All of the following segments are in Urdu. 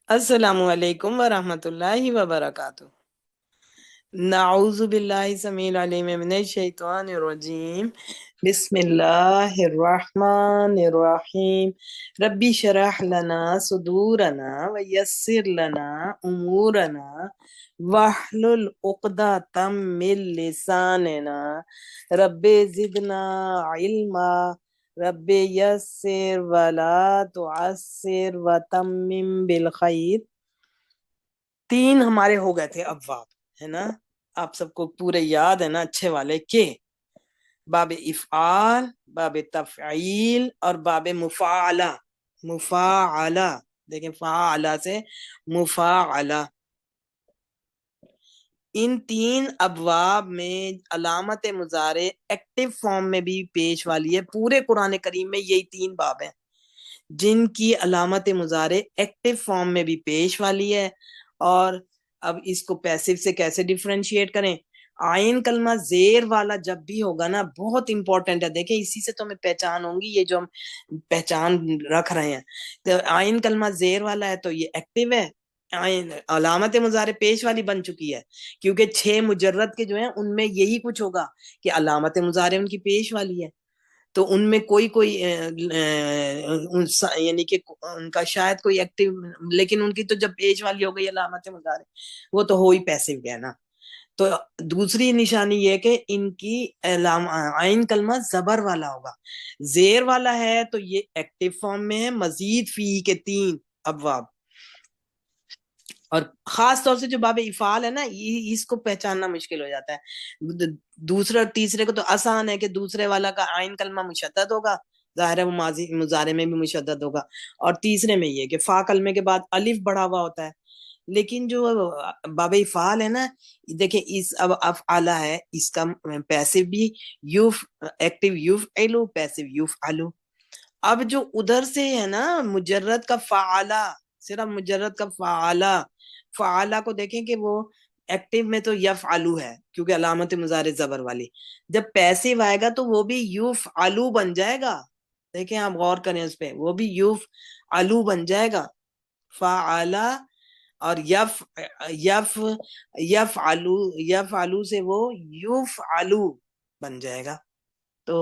السلام علیکم ورحمۃ اللہ وبرکاتہ۔ نعوذ باللہ سمیع العلیم من الشیطان الرجیم، بسم اللہ الرحمن الرحیم۔ ربی شرح لنا صدورنا ویسر لنا امورنا واحلل عقدۃ من لساننا رب زدنا علما رب یسر ولا تعسر وتمم بالخیر۔ تین ہمارے ہو گئے تھے ابواب، ہے نا؟ آپ سب کو پورے یاد ہے نا اچھے والے کے باب افعال، باب تفعیل اور باب مفاعلہ۔ مفاعلہ دیکھیں، فاعلہ سے مفاعلہ، ان تین ابواب میں علامت مضارع ایکٹیو فارم میں بھی پیش والی ہے۔ پورے قرآن کریم میں یہی تین باب ہیں جن کی علامت مضارع ایکٹیو فارم میں بھی پیش والی ہے۔ اور اب اس کو پیسو سے کیسے ڈیفرینشیٹ کریں؟ آئین کلمہ زیر والا جب بھی ہوگا نا، بہت امپورٹنٹ ہے، دیکھیں اسی سے تو ہمیں پہچان ہوں گی، یہ جو ہم پہچان رکھ رہے ہیں۔ تو آئین کلمہ زیر والا ہے تو یہ ایکٹیو ہے، علامت مضارع پیش والی بن چکی ہے، کیونکہ 6 مجرد کے جو ہیں ان میں یہی کچھ ہوگا کہ علامت مضارع ان کی پیش والی ہے، تو ان میں کوئی یعنی کہ ان کا شاید کوئی ایکٹیو، لیکن ان کی تو جب پیش والی ہو گئی علامت مضارع، وہ تو ہو ہی پیسو گیا نا۔ تو دوسری نشانی یہ کہ ان کی عین کلمہ زبر والا ہوگا، زیر والا ہے تو یہ ایکٹیو فارم میں ہے، مزید فی کے 3 ابواب۔ اور خاص طور سے جو باب افعال ہے نا، اس کو پہچاننا مشکل ہو جاتا ہے۔ دوسرے اور تیسرے کو تو آسان ہے کہ دوسرے والا کا عین کلمہ مشدد ہوگا، ظاہر ہے وہ ماضی مضارع میں بھی مشدد ہوگا، اور تیسرے میں یہ کہ فا کلمے کے بعد الف بڑھا ہوا ہوتا ہے۔ لیکن جو باب افعال ہے نا، دیکھیں اس اب افعالہ ہے، اس کا پیسو بھی یوف، ایکٹیو یفعلو، پیسو یفعلو۔ اب جو ادھر سے ہے نا مجرد کا فعالہ، صرف مجرد کا فعالہ، فعالہ کو دیکھیں کہ وہ ایکٹیو میں تو یفعلو ہے کیونکہ علامت مضارع زبر والی، جب پیسو آئے گا تو وہ بھی یفعلو بن جائے گا۔ دیکھیں آپ غور کریں اس پہ، وہ بھی یفعلو بن جائے گا، فعالہ اور یفعلو سے وہ یفعلو بن جائے گا، تو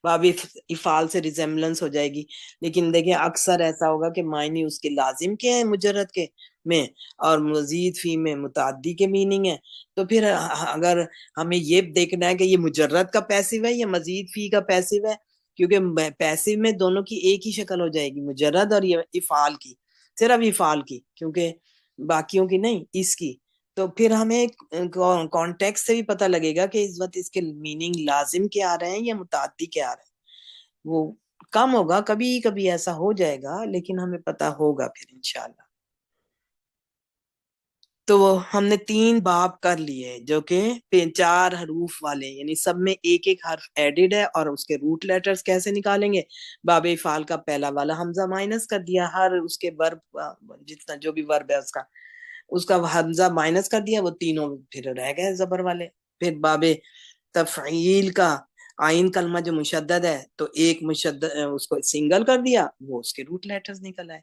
باب افعال سے ریزیمبلنس ہو جائے گی۔ لیکن دیکھیں اکثر ایسا ہوگا کہ معنی اس کے لازم کے ہیں مجرد کے میں، اور مزید فی میں متعدی کے میننگ ہے، تو پھر اگر ہمیں یہ دیکھنا ہے کہ یہ مجرد کا پیسو ہے یا مزید فی کا پیسو ہے، کیونکہ پیسو میں دونوں کی ایک ہی شکل ہو جائے گی، مجرد اور یہ افعال کی، صرف افعال کی، کیونکہ باقیوں کی نہیں، اس کی۔ تو پھر ہمیں کانٹیکس سے بھی پتہ لگے گا کہ اس وقت اس کے میننگ لازم کے آ رہے ہیں یا متعدی کے آ رہے ہیں۔ وہ کم ہوگا، کبھی کبھی ایسا ہو جائے گا، لیکن ہمیں پتہ ہوگا پھر انشاءاللہ۔ تو ہم نے 3 باب کر لیے جو کہ 4 حروف والے، یعنی سب میں ایک ایک حرف ایڈڈ ہے، اور اس کے روٹ لیٹرز کیسے نکالیں گے؟ باب افعال کا پہلا والا حمزہ مائنس کر دیا، ہر اس کے ورب جتنا جو بھی ورب ہے اس کا حمزہ مائنس کر دیا، وہ تینوں پھر رہ گئے زبر والے۔ پھر باب تفعیل کا آئین کلمہ جو مشدد ہے تو ایک مشدد اس کو سنگل کر دیا، وہ اس کے روٹ لیٹرز نکل آئے۔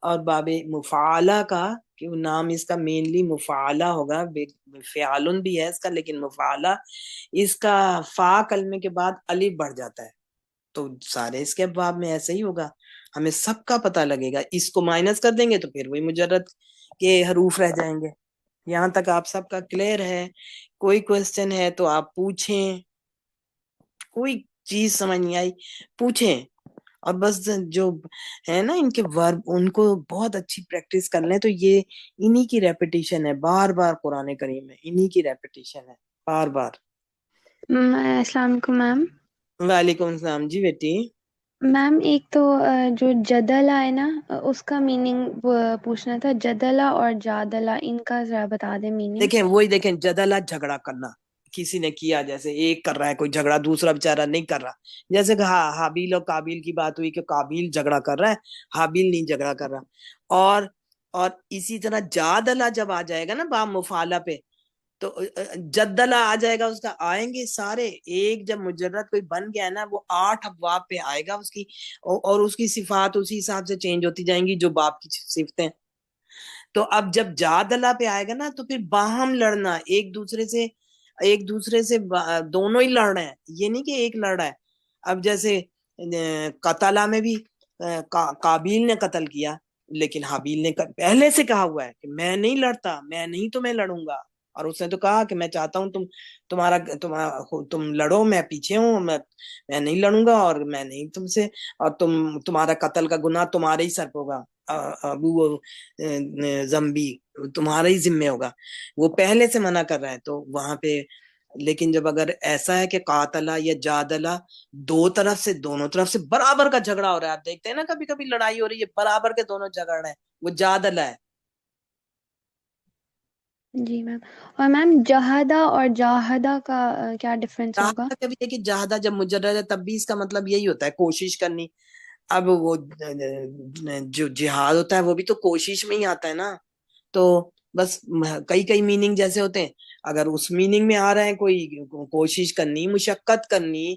اور باب مفعالہ کا، کہ نام اس کا مینلی مفعالہ ہوگا، فعالن بھی ہے اس کا، لیکن مفعالہ اس کا فا کلمے کے بعد الف بڑھ جاتا ہے، تو سارے اس کے ابواب میں ایسے ہی ہوگا، ہمیں سب کا پتہ لگے گا۔ اس کو مائنس کر دیں گے تو پھر وہی مجرد کے حروف رہ جائیں گے۔ یہاں تک آپ سب کا کلیئر ہے؟ کوئی کوشچن ہے تو آپ پوچھیں، کوئی چیز سمجھ نہیں آئی پوچھیں، اور بس جو ہے نا ان کے ورب، ان کو بہت اچھی پریکٹس کر لیں، تو یہ انہی کی ریپیٹیشن ہے، بار بار قرآن کریم میں انہی کی ریپیٹیشن ہے، بار بار۔ السلام علیکم میم۔ وعلیکم السلام جی بیٹی۔ میم ایک تو جو جدلا ہے نا، اس کا میننگ پوچھنا تھا، جدلا اور جادلا، ان کا ذرا بتا دیں میننگ۔ دیکھیں وہی دیکھیں، جدلا جھگڑا کرنا، کسی نے کیا، جیسے ایک کر رہا ہے کوئی جھگڑا، دوسرا بیچارہ نہیں کر رہا، جیسے کہ حابیل اور قابیل کی بات ہوئی کہ قابیل جھگڑا کر رہا ہے، حابیل نہیں جھگڑا کر رہا۔ اور اسی طرح جادلا جب آ جائے گا نا با مفعالہ پہ، تو جدلا آ جائے گا، اس کا آئیں گے سارے ایک، جب مجرد کوئی بن گیا ہے نا، وہ 8 ابواب پہ آئے گا اس کی، اور اس کی صفات اسی حساب سے چینج ہوتی جائیں گی جو باپ کی صفتیں۔ تو اب جب جادلہ پہ آئے گا نا تو پھر باہم لڑنا، ایک دوسرے سے دونوں ہی لڑ رہے ہیں، یہ نہیں کہ ایک لڑ رہا ہے۔ اب جیسے قتلہ میں بھی قابیل نے قتل کیا، لیکن حابیل نے پہلے سے کہا ہوا ہے کہ میں نہیں لڑتا، میں نہیں تمہیں لڑوں گا، اور اس نے تو کہا کہ میں چاہتا ہوں تم لڑو، میں پیچھے ہوں، میں نہیں لڑوں گا، اور میں نہیں تم سے، اور تمہارا قتل کا گناہ تمہارے ہی سر پہ ہوگا، ابو زمبی تمہارا ہی ذمہ ہوگا، وہ پہلے سے منع کر رہا ہے۔ تو وہاں پہ لیکن جب اگر ایسا ہے کہ قاتلہ یا جادلہ، دونوں طرف سے برابر کا جھگڑا ہو رہا ہے، آپ دیکھتے ہیں نا کبھی کبھی لڑائی ہو رہی ہے، برابر کے دونوں جھگڑ رہے ہیں، وہ جادلہ ہے۔ جی میم، اور میم جہادہ اور جاہدہ کا کیا ڈفرینس ہوگا؟ جہادہ کبھی دیکھیے، جہادہ جب مجرد ہے تب بھی اس کا مطلب یہی ہوتا ہے کوشش کرنی۔ اب وہ جو جہاد ہوتا ہے وہ بھی تو کوشش میں ہی آتا ہے نا، تو بس کئی کئی میننگ جیسے ہوتے ہیں، اگر اس میننگ میں آ رہا ہے کوئی کوشش کرنی، مشقت کرنی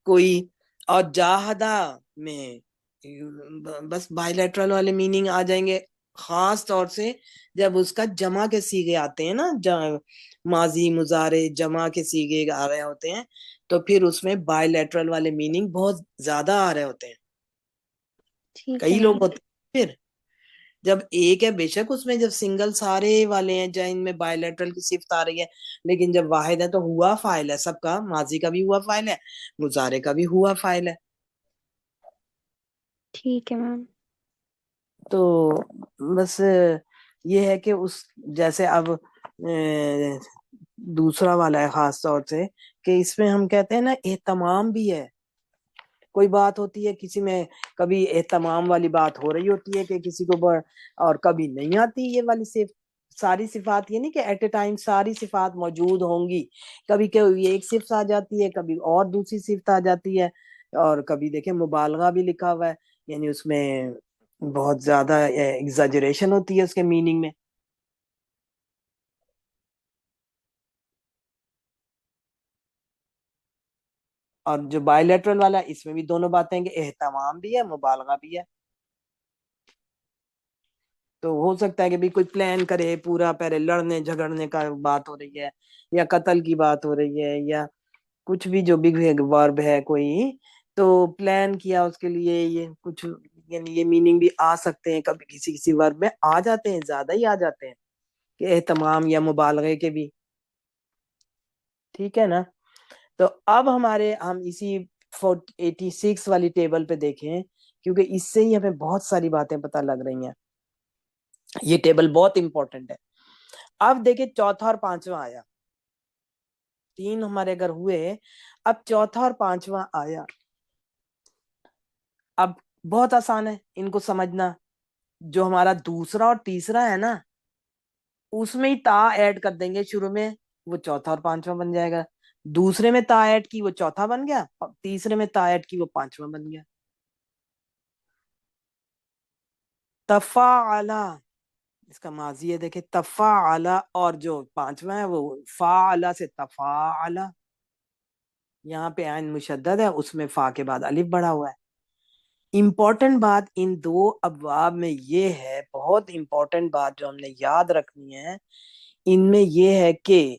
کوئی، اور جاہدہ میں بس بائی لیٹرل والے میننگ آ جائیں گے، خاص طور سے جب اس کا جمع کے سیغے آتے ہیں نا، ماضی مضارع جمع کے سیغے آ رہے ہوتے ہیں، تو پھر اس میں بائی لیٹرل والے میننگ بہت زیادہ آ رہے ہوتے ہیں۔ ٹھیک ہے کئی لوگ میم۔ ہوتے ہیں پھر جب ایک ہے، بے شک اس میں جب سنگل سارے والے ہیں جہاں ان میں بائی لیٹرل کی صفت آ رہی ہے، لیکن جب واحد ہے تو ہوا فاعل ہے سب کا، ماضی کا بھی ہوا فاعل ہے، مضارع کا بھی ہوا فاعل ہے۔ ٹھیک ہے میم۔ تو بس یہ ہے کہ اس جیسے اب دوسرا والا ہے خاص طور سے کہ اس میں ہم کہتے ہیں نا اہتمام بھی ہے، کوئی بات ہوتی ہے کسی میں، کبھی اہتمام والی بات ہو رہی ہوتی ہے کہ کسی کو اور کبھی نہیں آتی یہ والی صفت، ساری صفات یہ نہیں کہ ایٹ اے ٹائم ساری صفات موجود ہوں گی، کبھی کبھی ایک صفت آ جاتی ہے، کبھی اور دوسری صفت آ جاتی ہے، اور کبھی دیکھیں مبالغہ بھی لکھا ہوا ہے، یعنی اس میں بہت زیادہ ایگزاجریشن ہوتی ہے اس کے میننگ میں۔ اور جو بائی لیٹرل والا ہے اس میں بھی دونوں باتیں کہ اہتمام بھی ہے، مبالغہ بھی ہے۔ تو ہو سکتا ہے کہ بھی کوئی پلان کرے پورا، پہلے لڑنے جھگڑنے کا بات ہو رہی ہے، یا قتل کی بات ہو رہی ہے، یا کچھ بھی جو بگ ورب ہے کوئی، تو پلان کیا اس کے لیے، یہ کچھ یعنی یہ میننگ بھی آ سکتے ہیں، کبھی کسی کسی ورب میں آ جاتے ہیں، زیادہ ہی آ جاتے ہیں کہ اہتمام یا مبالغے کے بھی۔ ٹھیک ہے نا؟ تو اب ہم اسی 86 والی ٹیبل پہ دیکھیں، کیونکہ اس سے ہی ہمیں بہت ساری باتیں پتہ لگ رہی ہیں، یہ ٹیبل بہت امپورٹنٹ ہے۔ اب دیکھیں چوتھا اور پانچواں آیا، تین ہمارے اگر ہوئے، اب چوتھا اور پانچواں آیا، اب بہت آسان ہے ان کو سمجھنا، جو ہمارا دوسرا اور تیسرا ہے نا اس میں ہی تا ایڈ کر دیں گے شروع میں، وہ چوتھا اور پانچواں بن جائے گا، دوسرے میں تا ایڈ کی وہ چوتھا بن گیا، اور تیسرے میں تا ایڈ کی وہ پانچواں بن گیا۔ تفاعل اس کا ماضی ہے، دیکھیں تفاعل، اور جو پانچواں ہے وہ فاعل سے تفاعل، یہاں پہ عین مشدد ہے، اس میں فا کے بعد الف بڑھا ہوا ہے۔ امپورٹنٹ بات ان دو ابواب میں یہ ہے، بہت امپورٹنٹ بات جو ہم نے یاد رکھنی ہے ان میں یہ ہے کہ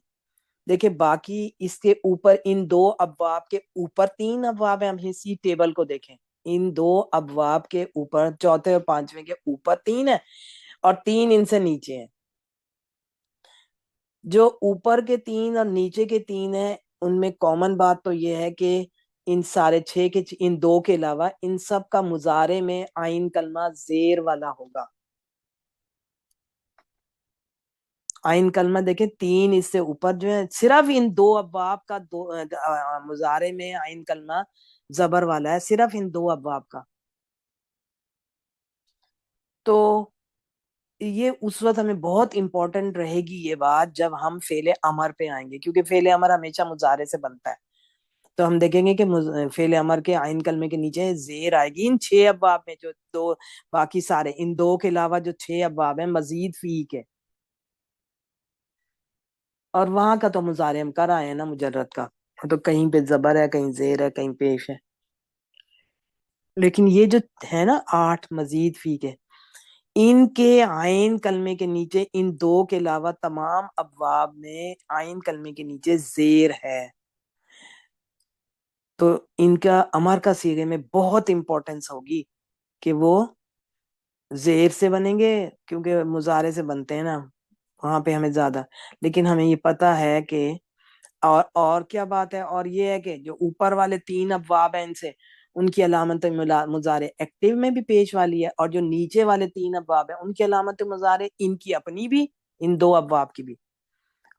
دیکھیں باقی اس کے اوپر ان دو ابواب کے اوپر تین ابواب ہیں، ہم اسی ٹیبل کو دیکھیں، ان دو ابواب کے اوپر چوتھے اور پانچویں کے اوپر تین ہے، اور تین ان سے نیچے ہیں۔ جو اوپر کے تین اور نیچے کے تین ہیں ان میں کامن بات تو یہ ہے کہ ان سارے چھ کے ان دو کے علاوہ ان سب کا مضارع میں عین کلمہ زیر والا ہوگا۔ عین کلمہ دیکھیں تین اس سے اوپر جو ہے، صرف ان دو ابواب کا مضارع میں عین کلمہ زبر والا ہے، صرف ان دو ابواب کا۔ تو یہ اس وقت ہمیں بہت امپورٹنٹ رہے گی یہ بات جب ہم فعل امر پہ آئیں گے، کیونکہ فعل امر ہمیشہ مضارع سے بنتا ہے، تو ہم دیکھیں گے کہ فعل امر کے عین کلمے کے نیچے زیر آئے گی ان چھ ابواب میں، جو دو باقی سارے ان دو کے علاوہ جو چھ ابواب ہیں مزید فی کے، اور وہاں کا تو مضارع ہم کر آئے ہیں نا مجرد کا، تو کہیں پہ زبر ہے، کہیں زیر ہے، کہیں پیش ہے، لیکن یہ جو ہے نا 8 مزید فی کے، ان کے عین کلمے کے نیچے ان دو کے علاوہ تمام ابواب میں عین کلمے کے نیچے زیر ہے، تو ان کا امر کا صیغے میں بہت امپورٹنس ہوگی کہ وہ زیر سے بنیں گے، کیونکہ مضارع سے بنتے ہیں نا وہاں پہ ہمیں زیادہ، لیکن ہمیں یہ پتا ہے کہ اور کیا بات ہے، اور یہ ہے کہ جو اوپر والے تین ابواب ہیں ان سے ان کی علامت مضارع ایکٹیو میں بھی پیش والی ہے، اور جو نیچے والے تین ابواب ہیں ان کی علامت مضارع ان کی اپنی بھی، ان دو ابواب کی بھی،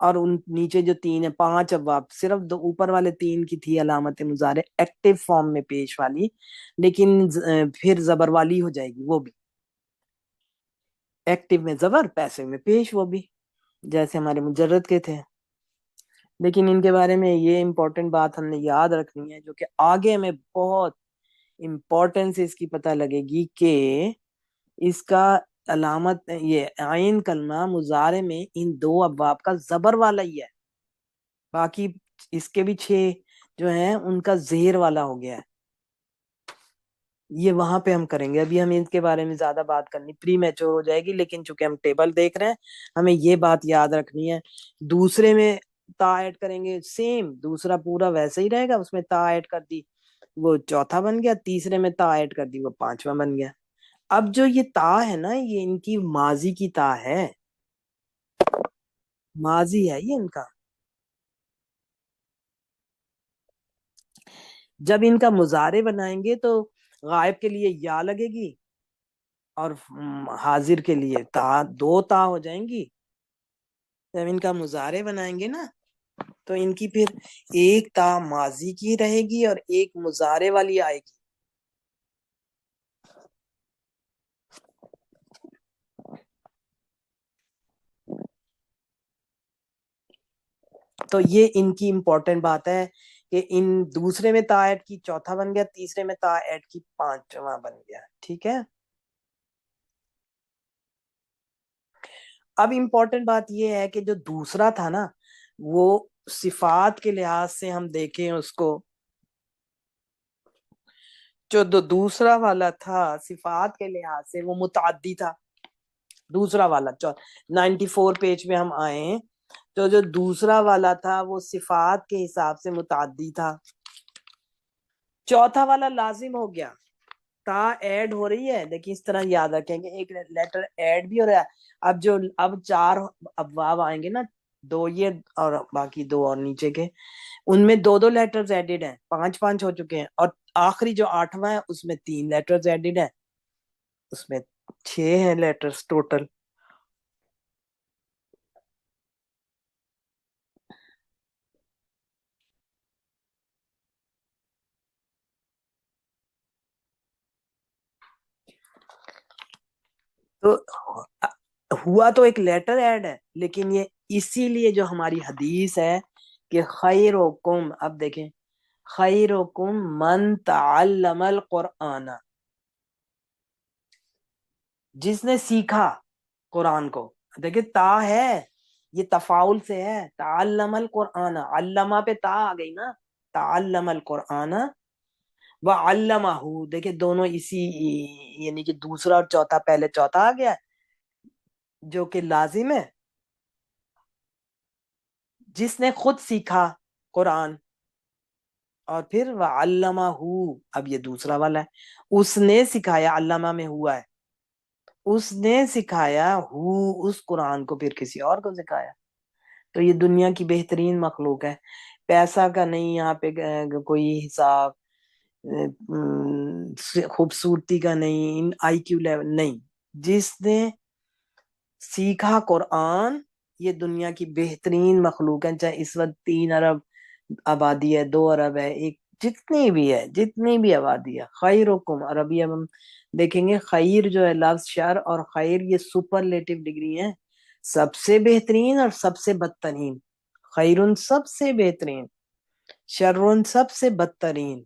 اور ان نیچے جو تین ہے پانچ ابواب صرف دو اوپر والے تین کی تھی علامت مضارع ایکٹیو فارم میں پیش والی، لیکن پھر زبر والی ہو جائے گی، وہ بھی ایکٹیو میں زبر پیسو میں پیش، وہ بھی جیسے ہمارے مجرد کے تھے۔ لیکن ان کے بارے میں یہ امپورٹنٹ بات ہم نے یاد رکھنی ہے، جو کہ آگے ہمیں بہت امپورٹنس اس کی پتہ لگے گی کہ اس کا علامت یہ عین کلمہ مضارع میں ان دو ابواب کا زبر والا ہی ہے، باقی اس کے بھی 6 جو ہیں ان کا زہر والا ہو گیا ہے، یہ وہاں پہ ہم کریں گے، ابھی ہم ان کے بارے میں زیادہ بات کرنی پری میچور ہو جائے گی، لیکن چونکہ ہم ٹیبل دیکھ رہے ہیں ہمیں یہ بات یاد رکھنی ہے۔ دوسرے میں تا ایڈ کریں گے، سیم دوسرا پورا ویسے ہی رہے گا، اس میں تا ایڈ کر دی وہ چوتھا بن گیا، تیسرے میں تا ایڈ کر دی وہ پانچواں بن گیا۔ اب جو یہ تا ہے نا یہ ان کی ماضی کی تا ہے، ماضی ہے یہ ان کا، جب ان کا مضارع بنائیں گے تو غائب کے لیے یا لگے گی اور حاضر کے لیے تا، دو تا ہو جائیں گی۔ جب ان کا مضارع بنائیں گے نا تو ان کی پھر ایک تا ماضی کی رہے گی اور ایک مضارع والی آئے گی۔ تو یہ ان کی امپورٹنٹ بات ہے کہ ان دوسرے میں تا ایڈ کی چوتھا بن گیا، تیسرے میں تا ایڈ کی پانچواں بن گیا، ٹھیک ہے۔ اب امپورٹنٹ بات یہ ہے کہ جو دوسرا تھا نا وہ صفات کے لحاظ سے ہم دیکھیں اس کو، جو دوسرا والا تھا صفات کے لحاظ سے وہ متعدی تھا، دوسرا والا 94 پیج پہ ہم آئے ہیں، تو جو دوسرا والا تھا وہ صفات کے حساب سے متعدی تھا، چوتھا والا لازم ہو گیا، تا ایڈ ہو رہی ہے، لیکن اس طرح یاد رکھیں کہ ایک لیٹر ایڈ بھی ہو رہا ہے۔ اب 4 ابواب آئیں گے نا، 2 یہ اور باقی 2 اور نیچے کے، ان میں 2 لیٹرز ایڈڈ ہیں، 5 ہو چکے ہیں، اور آخری جو 8واں ہے اس میں 3 لیٹرز ایڈڈ ہیں، اس میں 6 ہیں لیٹرز ٹوٹل۔ تو ہوا تو ایک لیٹر ایڈ ہے، لیکن یہ اسی لیے جو ہماری حدیث ہے کہ خیرکم، اب دیکھیں خیرکم من تعلم القرآن، جس نے سیکھا قرآن کو، دیکھیں تا ہے یہ تفاعل سے ہے، تعلم القرآن، علمہ پہ تا آ گئی نا، تعلم القرآن وعلمہ، دیکھیں دونوں اسی، یعنی کہ دوسرا اور چوتھا، پہلے چوتھا آ گیا جو کہ لازم ہے، جس نے خود سیکھا قرآن، اور پھر وعلمہ، اب یہ دوسرا والا ہے، اس نے سکھایا، علامہ میں ہوا ہے، اس نے سکھایا اس قرآن کو پھر کسی اور کو سکھایا، تو یہ دنیا کی بہترین مخلوق ہے، پیسہ کا نہیں یہاں پہ کوئی حساب، خوبصورتی کا نہیں، آئی کیو لیول نہیں، جس نے سیکھا قرآن یہ دنیا کی بہترین مخلوق ہے، چاہے اس وقت 3 ارب آبادی ہے، 2 ارب ہے، ایک جتنی بھی ہے، جتنی بھی آبادی ہے، خیرکم، اور ابھی اب ہم دیکھیں گے خیر جو ہے لفظ شر اور خیر یہ سپرلیٹو ڈگری ہے، سب سے بہترین اور سب سے بدترین، خیرن سب سے بہترین، شرن سب سے بدترین۔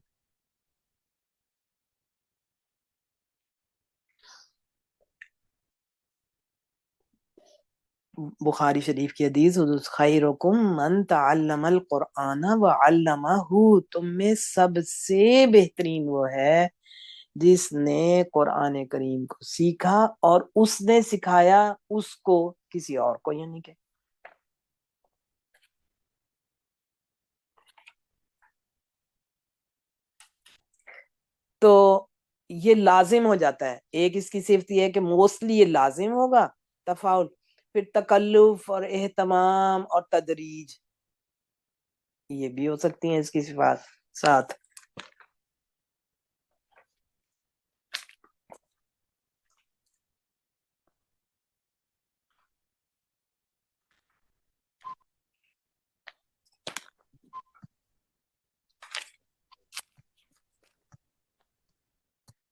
بخاری شریف کی حدیث، خیرکم من تعلم القرآن وعلمہ، تم میں سب سے بہترین وہ ہے جس نے قرآن کریم کو سیکھا اور اس نے سکھایا اس کو کسی اور کو، یعنی کہ تو یہ لازم ہو جاتا ہے. ایک اس کی صفت یہ ہے کہ موسٹلی یہ لازم ہوگا تفاعل. پھر تکلف اور اہتمام اور تدریج یہ بھی ہو سکتی ہیں اس کی صفات ساتھ.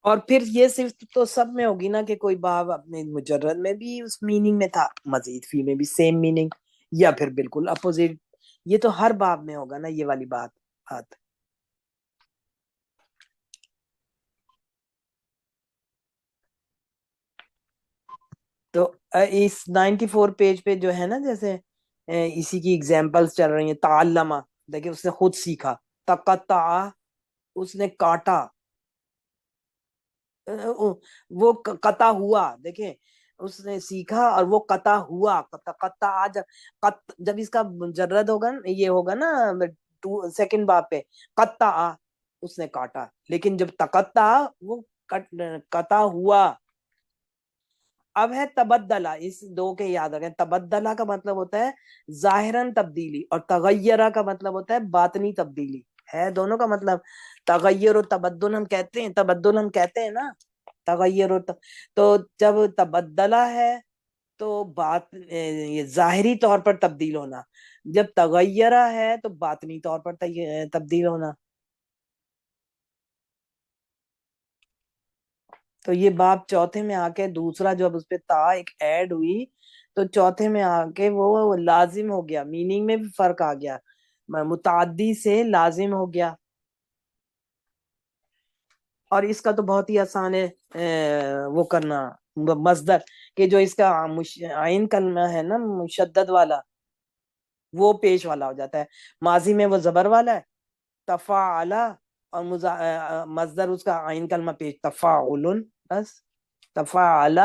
اور پھر یہ صرف تو سب میں ہوگی نا کہ کوئی باب اپنے مجرد میں بھی اس میننگ میں تھا، مزید فی میں بھی سیم میننگ، یا پھر بالکل اپوزٹ. یہ تو ہر باب میں ہوگا نا یہ والی بات. تو اس 94 پیج پہ جو ہے نا، جیسے اسی کی اگزامپلس چل رہی ہیں. تعلمہ، دیکھیں اس نے خود سیکھا. تقطع، اس نے کاٹا. وہ قطع ہوا، دیکھیں اس نے سیکھا اور وہ قطع ہوا. قطع جب اس کا مجرد ہوگا یہ ہوگا نا سیکنڈ باب پہ، قطع اس نے کاٹا. لیکن جب تقطع وہ قطع ہوا. اب ہے تبدلہ، اس دو کے یاد رکھیں. تبدلہ کا مطلب ہوتا ہے ظاہراً تبدیلی، اور تغیرہ کا مطلب ہوتا ہے باطنی تبدیلی. ہے دونوں کا مطلب. تغیر و تبدل ہم کہتے ہیں، تبدل ہم کہتے ہیں نا، تغیر تو جب تبدلہ ہے تو بات یہ ظاہری طور پر تبدیل ہونا، جب تغیرہ ہے تو باطنی طور پر تبدیل ہونا. تو یہ باب چوتھے میں آ کے دوسرا جب اس پہ تا ایک ایڈ ہوئی تو چوتھے میں آ کے وہ لازم ہو گیا، میننگ میں بھی فرق آ گیا، متعدی سے لازم ہو گیا. اور اس کا تو بہت ہی آسان ہے وہ کرنا مصدر، کہ جو اس کا عین کلمہ ہے نا مشدد والا، وہ پیش والا ہو جاتا ہے. ماضی میں وہ زبر والا ہے تفاعل، اور مصدر اس کا عین کلمہ پیش تفاعل، بس تفاعل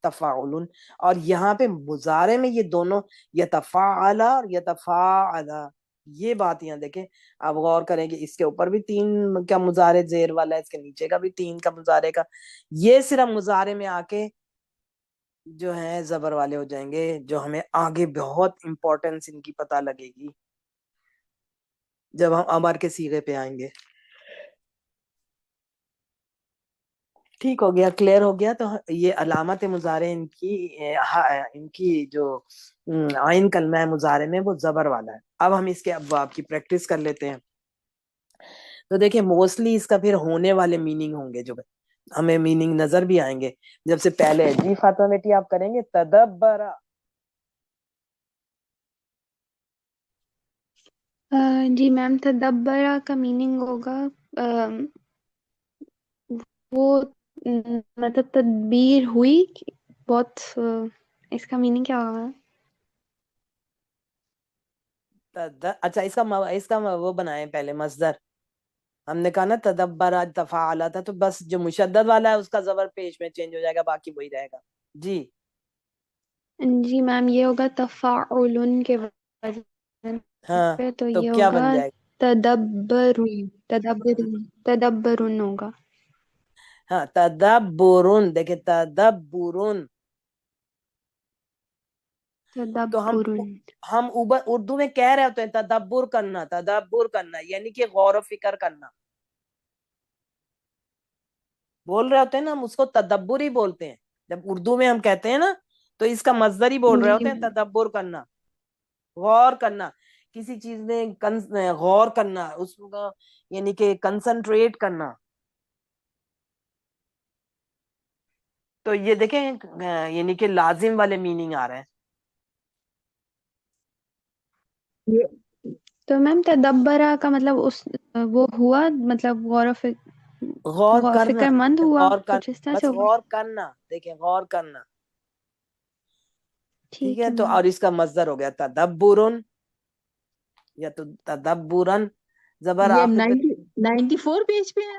تفاعل. اور یہاں پہ مضارع میں یہ دونوں یتفاعل اور یتفاعل، یہ بات یہاں دیکھیں. اب غور کریں کہ اس کے اوپر بھی 3 کا مضارع زیر والا ہے، اس کے نیچے کا بھی 3 کا مضارع کا. یہ صرف مضارع میں آ کے جو ہیں زبر والے ہو جائیں گے، جو ہمیں آگے بہت امپورٹنس ان کی پتہ لگے گی جب ہم امر کے صیغے پہ آئیں گے. ٹھیک ہو گیا، کلیئر ہو گیا. تو یہ علامت مضارع ان کی جو عین کلمہ ہے مضارع میں وہ زبر والا ہے. اب ہم اس کے ابواب کی پریکٹس کر لیتے ہیں. تو دیکھیں موسٹلی اس کا پھر ہونے والے میننگ ہوں گے جو ہمیں میننگ نظر بھی آئیں گے. جب سے پہلے جی فاطمہ بیٹی آپ کریں گے تدبر. جی میم، تدبرہ کا میننگ ہوگا وہ مطلب تدبیر ہوئی بہت. اس کا میننگ کیا ہوگا؟ اچھا اس کا وہ بنائیں پہلے مصدر. ہم نے کہا نا تدبر تفاعل تھا، تو بس جو مشدد والا ہے اس کا زبر پیش میں چینج ہو جائے گا، باقی وہی رہے گا. جی جی میم، یہ ہوگا تفاعل کے وزن ہاں، پہ، تو تو یہ کیا ہوگا بن جائے تدبرن ہوگا. گا؟ ہاں تدبرن، دیکھیں تدبرن. تو تدبرن. ہم اردو میں کہہ رہے ہوتے ہیں تدبر کرنا، تدبر کرنا یعنی کہ غور و فکر کرنا. بول رہے ہوتے ہیں نا ہم اس کو تدبر ہی بولتے ہیں. جب اردو میں ہم کہتے ہیں نا تو اس کا مصدر ہی بول رہے جی ہوتے ہیں تدبر کرنا، غور کرنا کسی چیز میں، غور کرنا اس کا یعنی کہ کنسنٹریٹ کرنا. تو یہ دیکھیں یعنی کہ لازم والے میننگ آ رہے ہیں. تو میم تدبرہ کا مطلب وہ ہوا، مطلب غور کرنا، فکر مند ہوا، غور کر، کچھ اس طرح سے بس ہوگا. غور کرنا، دیکھیں غور کرنا. ٹھیک ٹھیک ہے، ہے تو میم. اور اس کا مصدر ہو گیا تدبرن یا تو تدبرن. زبر یہ آخر پہ 94 پیج پہ ہے.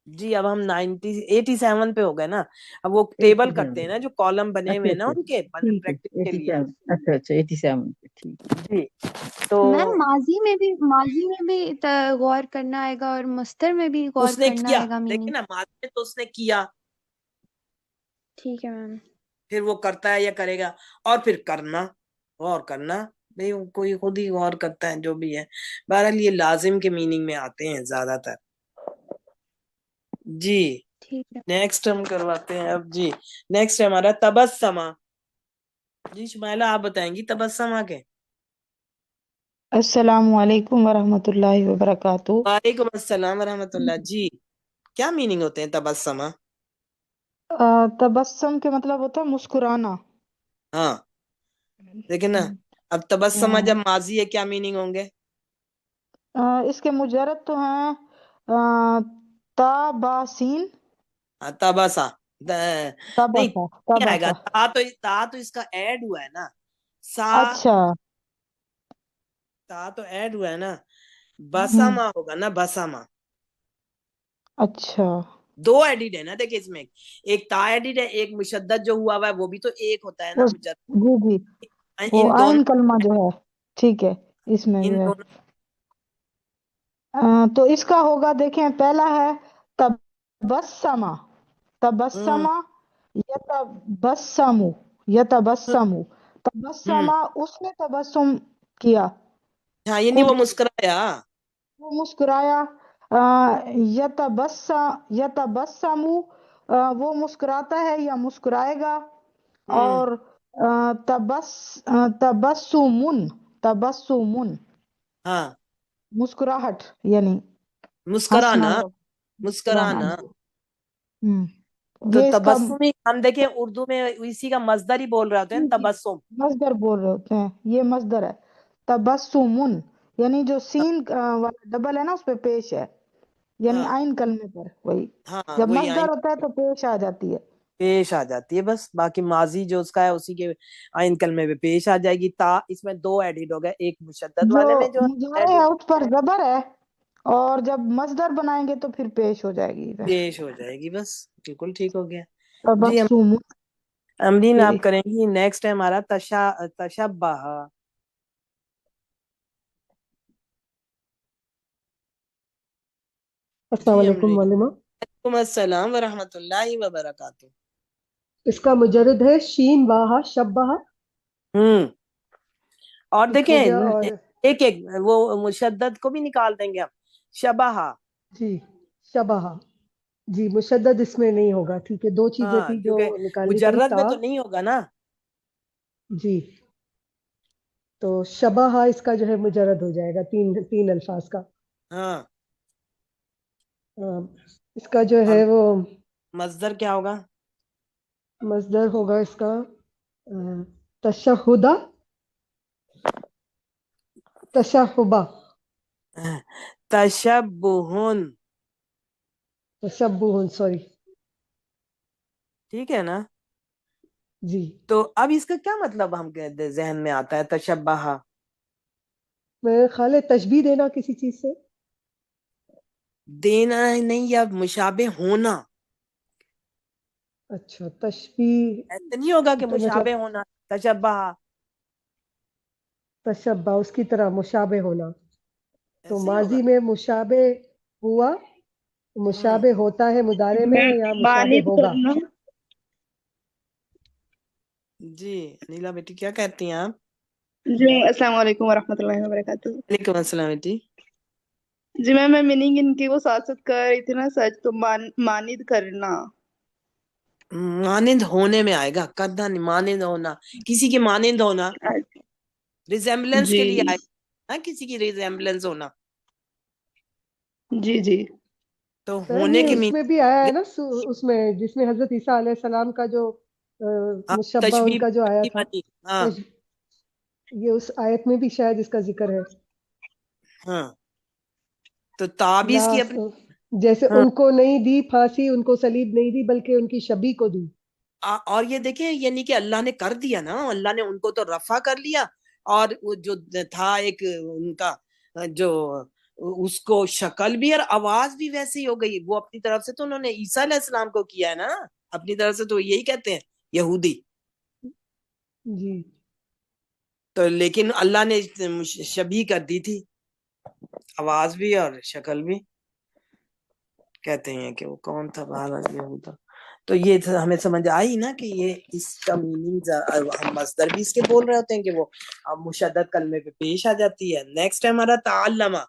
جی اب ہم 87 پہ ہو گئے نا. اب وہ ٹیبل کرتے ہیں نا جو کالم بنے ہوئے اچھا ہیں نا اچھا ان کے ٹھیک ہے پریکٹس کے لیے. 87. اچھا اچھا 87 پہ ٹھیک. جی تو میم ماضی میں بھی غور کرنا آئے گا اور مستر میں بھی غور اس نے کرنا کیا, آئے گا دیکھیں میننگ. نا ماضی میں تو اس نے کیا, ٹھیک ہے میم. پھر وہ کرتا ہے یا کرے گا, اور پھر کرنا, غور کرنا, بھئی کوئی خود ہی غور کرتا ہے جو بھی ہے. بہرحال یہ لازم کے میننگ میں آتے ہیں زیادہ تر. جی ٹھیک ہے. نیکسٹ ہم کرواتے ہیں اب. جی نیکسٹ ہے ہمارا تبسمہ. جی شمائلہ آپ بتائیں گی تبسمہ کے. السلام علیکم ورحمۃ اللہ وبرکاتہ. وعلیکم السلام ورحمۃ اللہ. جی کیا میننگ ہوتے ہیں تبسمہ؟ تبسم کے مطلب ہوتا ہے مسکرانا. ہاں دیکھیں نا, اب تبسمہ جب ماضی ہے کیا میننگ ہوں گے؟ اس کے مجرد تو ہیں تاباسین. تبسا نہیں تبسا نہیں آئے گا, تبسا. تا تو اس کا ایڈ ہوا ہے نا, سا اچھا. تا تو ایڈ ہوا ہے نا, ہم، بسما ہوگا نا, بسما. اچھا. دو ایڈیڈ ہے نا دیکھیں اس میں, ایک تا ایڈیڈ ہے, ایک مشدد جو ہوا ہوا ہے وہ بھی تو ایک ہوتا ہے نا مجرد. جی جی وہ ان آئین دونوں کلمہ جو ہے ٹھیک ہے اس میں ان جو ہے. دونوں تو اس کا ہوگا دیکھیں پہلا ہے تبسمہ. ہوں تبسمہ یتبسمو. یتبسمو. ہوں تبسمہ اس نے تبسم کیا. ہاں یہ نہیں خود وہ مسکرایا. وہ مسکرایا. یتبسمو وہ مسکراتا ہے یا مسکرائے گا. ہوں اور تبسمن. تبسمن ہاں مسکراہٹ یعنی ہنسنا مسکرانا, یا مسکرانا. مسکرانا. جی. ہم، تو یہ اس کا تبسمی ہم دیکھیں اردو میں اسی کا مصدر ہی بول رہے ہوتے ہیں جی جی تبسم. مصدر بول رہے ہوتے ہیں, یہ مصدر ہے. تبسمن یعنی جو سین والا ڈبل ہے نا اس پہ پیش ہے, یعنی ہاں آئین کلمے پر وہی. ہاں جب وہی آئین مصدر ہوتا ہے تو پیش آ جاتی ہے. پیش آ جاتی ہے, بس باقی ماضی جو اس کا ہے اسی کے آئین کلمے میں پیش آ جائے گی. تا اس میں دو ایڈیڈ ہو گئے, ایک مشدد جو والے میں جو مظاہرے ایڈ ہے ہوا اس پر زبر ہے, اور جب مصدر بنائیں گے تو پھر پیش ہو جائے گی ادھر. پیش ہو جائے گی, بس بالکل ٹھیک ہو گیا. جی تبسم امرین کے. آپ کریں گی. نیکسٹ ہے ہمارا تشبہ. السلام جی علیکم امرین. معلمہ. وعلیکم السلام ورحمۃ اللہ وبرکاتہ. اس کا مجرد ہے شین واہا شبہ. ہوں اور ٹھیک ہو دیکھیں گیا. اور ایک ایک وہ مشدد کو بھی نکال دیں گے ہم. شبہ, جی شبہ. جی مشدد اس میں نہیں ہوگا. ٹھیک ہے, دو چیزیں ہاں تھی جو کیونکہ نکالنی پڑی. مجرد تا میں تو نہیں ہوگا نا. جی تو شبہ اس کا جو ہے مجرد ہو جائے گا, تین الفاظ کا. ہاں اس کا جو اور ہے وہ مصدر کیا ہوگا؟ مصدر ہوگا اس کا تشہدہ. تشہبہ. تشبہن. تشبہ سوری. ٹھیک ہے نا. جی تو اب اس کا کیا مطلب ہم ذہن میں آتا ہے تشبہ؟ میرے خیال ہے تشبیہ دینا کسی چیز سے. دینا نہیں, یا مشابہ ہونا. اچھا تشبیہ. ایسا نہیں ہوگا کہ تو مطلب مشابہ ہونا, تشبہ. تشبہ اس کی طرح مشابہ ہونا. تو ایسے ہی ہوگا. ماضی میں مشابہ ہوا, ہوں مشابہ ہوتا ہے مضارع میں یا مشابہ مانند ہوگا. کرنا. جی انیلا بیٹی کیا کہتی ہیں آپ؟ جی السلام علیکم ورحمۃ اللہ وبرکاتہ. وعلیکم السلام بیٹی. جی میں میننگ ان کی وہ ساتھ ساتھ کر رہی تھی نا سچ, تو مانند کرنا. مانند ہونے میں آئے گا, کرنا نہیں, مانند ہونا, کسی کے مانند ہونا, ریزیمبلنس جی کے لیے آئے گا, کسی کی ریزیمبلنس ہونا. جی جی تو میم ہونے یہ کے اس مین. میں بھی آیا ہے نا, اس میں جس میں حضرت عیسیٰ علیہ السلام کا جو مشبہ ان تشبیہ کا جو آیا تھا. بنی. ہاں یہ اس آیت میں بھی شاید اس کا ذکر ہے. ہاں تو تعبیز کی اپنی. جیسے ہاں ان کو نہیں دی پھانسی, ان کو صلیب نہیں دی, بلکہ ان کی شبیہ کو دی. اور یہ دیکھیں یعنی کہ اللہ نے کر دیا نا, اللہ نے ان کو تو رفع کر لیا, اور وہ جو تھا ایک ان کا جو اس کو شکل بھی اور آواز بھی ویسی ہو گئی. وہ اپنی طرف سے تو انہوں نے عیسیٰ علیہ السلام کو کیا ہے نا, اپنی طرف سے تو یہی کہتے ہیں یہودی. جی تو لیکن اللہ نے شبیہ کر دی تھی, آواز بھی اور شکل بھی. کہتے ہیں کہ وہ کون تھا بہرحال یہودا. تو یہ ہمیں سمجھ آئی نا کہ یہ اس کا میننگ ہم مصدر بھی اس کے بول رہے ہوتے ہیں کہ وہ مشدد کلمے پہ پیش آ جاتی ہے. نیکسٹ ہے ہمارا تعلمہ.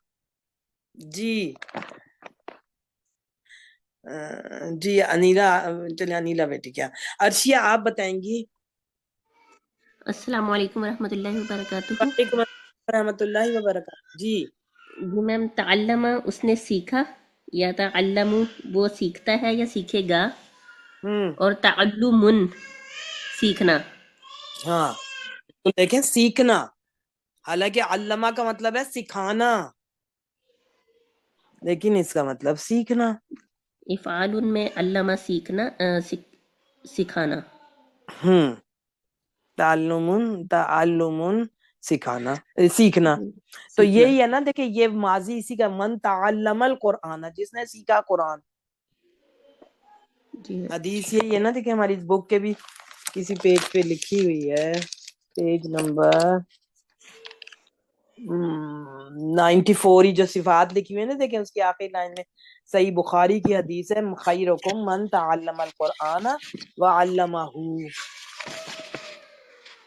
جی جی انیلا, چلے انیلا بیٹی کیا ارشیا آپ بتائیں گی. السلام علیکم ورحمۃ اللہ وبرکاتہ. وعلیکم السلام ورحمۃ اللہ وبرکاتہ. جی جی میم, تعلم اس نے سیکھا, یا تعلم وہ سیکھتا ہے یا سیکھے گا, ہوں اور تعلم سیکھنا. ہاں تو دیکھیں سیکھنا, حالانکہ علامہ کا مطلب ہے سکھانا, لیکن اس کا مطلب سیکھنا. افعال میں علامہ سیکھنا, سکھانا. ہوں تعلم سکھانا سیکھنا. تو سیکھنا. یہی ہے نا, دیکھیں یہ ماضی اسی کا, من تعلم القرآن, جس نے سیکھا قرآن. جی حدیث یہی ہے نا, دیکھیں ہماری اس بک کے بھی کسی پیج پہ لکھی ہوئی ہے, پیج نمبر 94, ہی جو صفات لکھی ہوئی ہے نا, دیکھیں اس کی آخری لائن میں صحیح بخاری کی حدیث ہے, خیرکم من تعلم القرآن وعلمہ.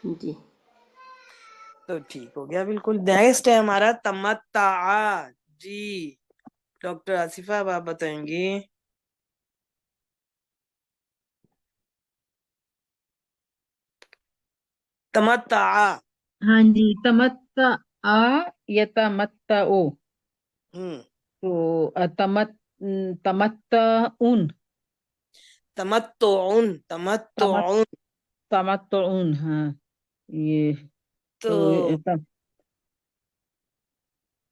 جی تو ٹھیک ہو گیا بالکل. نیکسٹ ہے ہمارا تمتع. جی ڈاکٹر آصفہ آپ بتائیں گی. تمتع. ہاں جی، تمتع یتمتع. ہوں تو تمتعون. تمتع. تمتع. تمتعون، ہاں یہ تو تو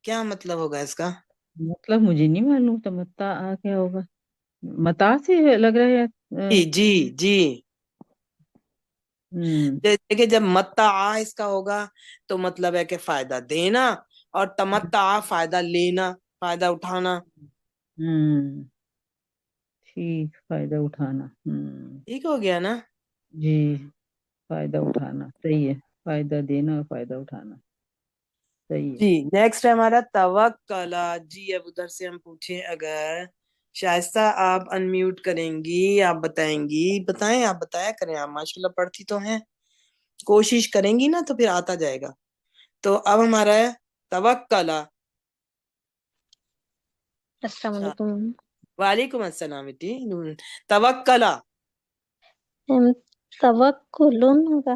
کیا مطلب ہوگا اس کا؟ مطلب مجھے نہیں معلوم تمتع کیا ہوگا. متاع سے لگ رہا ہے. جی جی جی ہوں جیسے کہ جب متع اس کا ہوگا تو مطلب ہے کہ فائدہ دینا, اور تمتع فائدہ لینا, فائدہ اٹھانا. ہوں ٹھیک، فائدہ اٹھانا. ٹھیک ہو گیا نا. جی فائدہ اٹھانا صحیح ہے, فائدہ دینا اور فائدہ اٹھانا صحیح ہے. جی نیکسٹ ہے ہمارا توکل. جی اب ادھر سے ہم پوچھیں, اگر شائستہ آپ انمیوٹ کریں گی, آپ بتائیں گی, بتائیں, آپ بتایا کریں, آپ ماشاءاللہ پڑھتی تو ہیں, کوشش کریں گی نا تو پھر آتا جائے گا. تو اب ہمارا ہے توکل. السلام علیکم. وعلیکم السلام بیٹی. توکل. توکل ہوگا.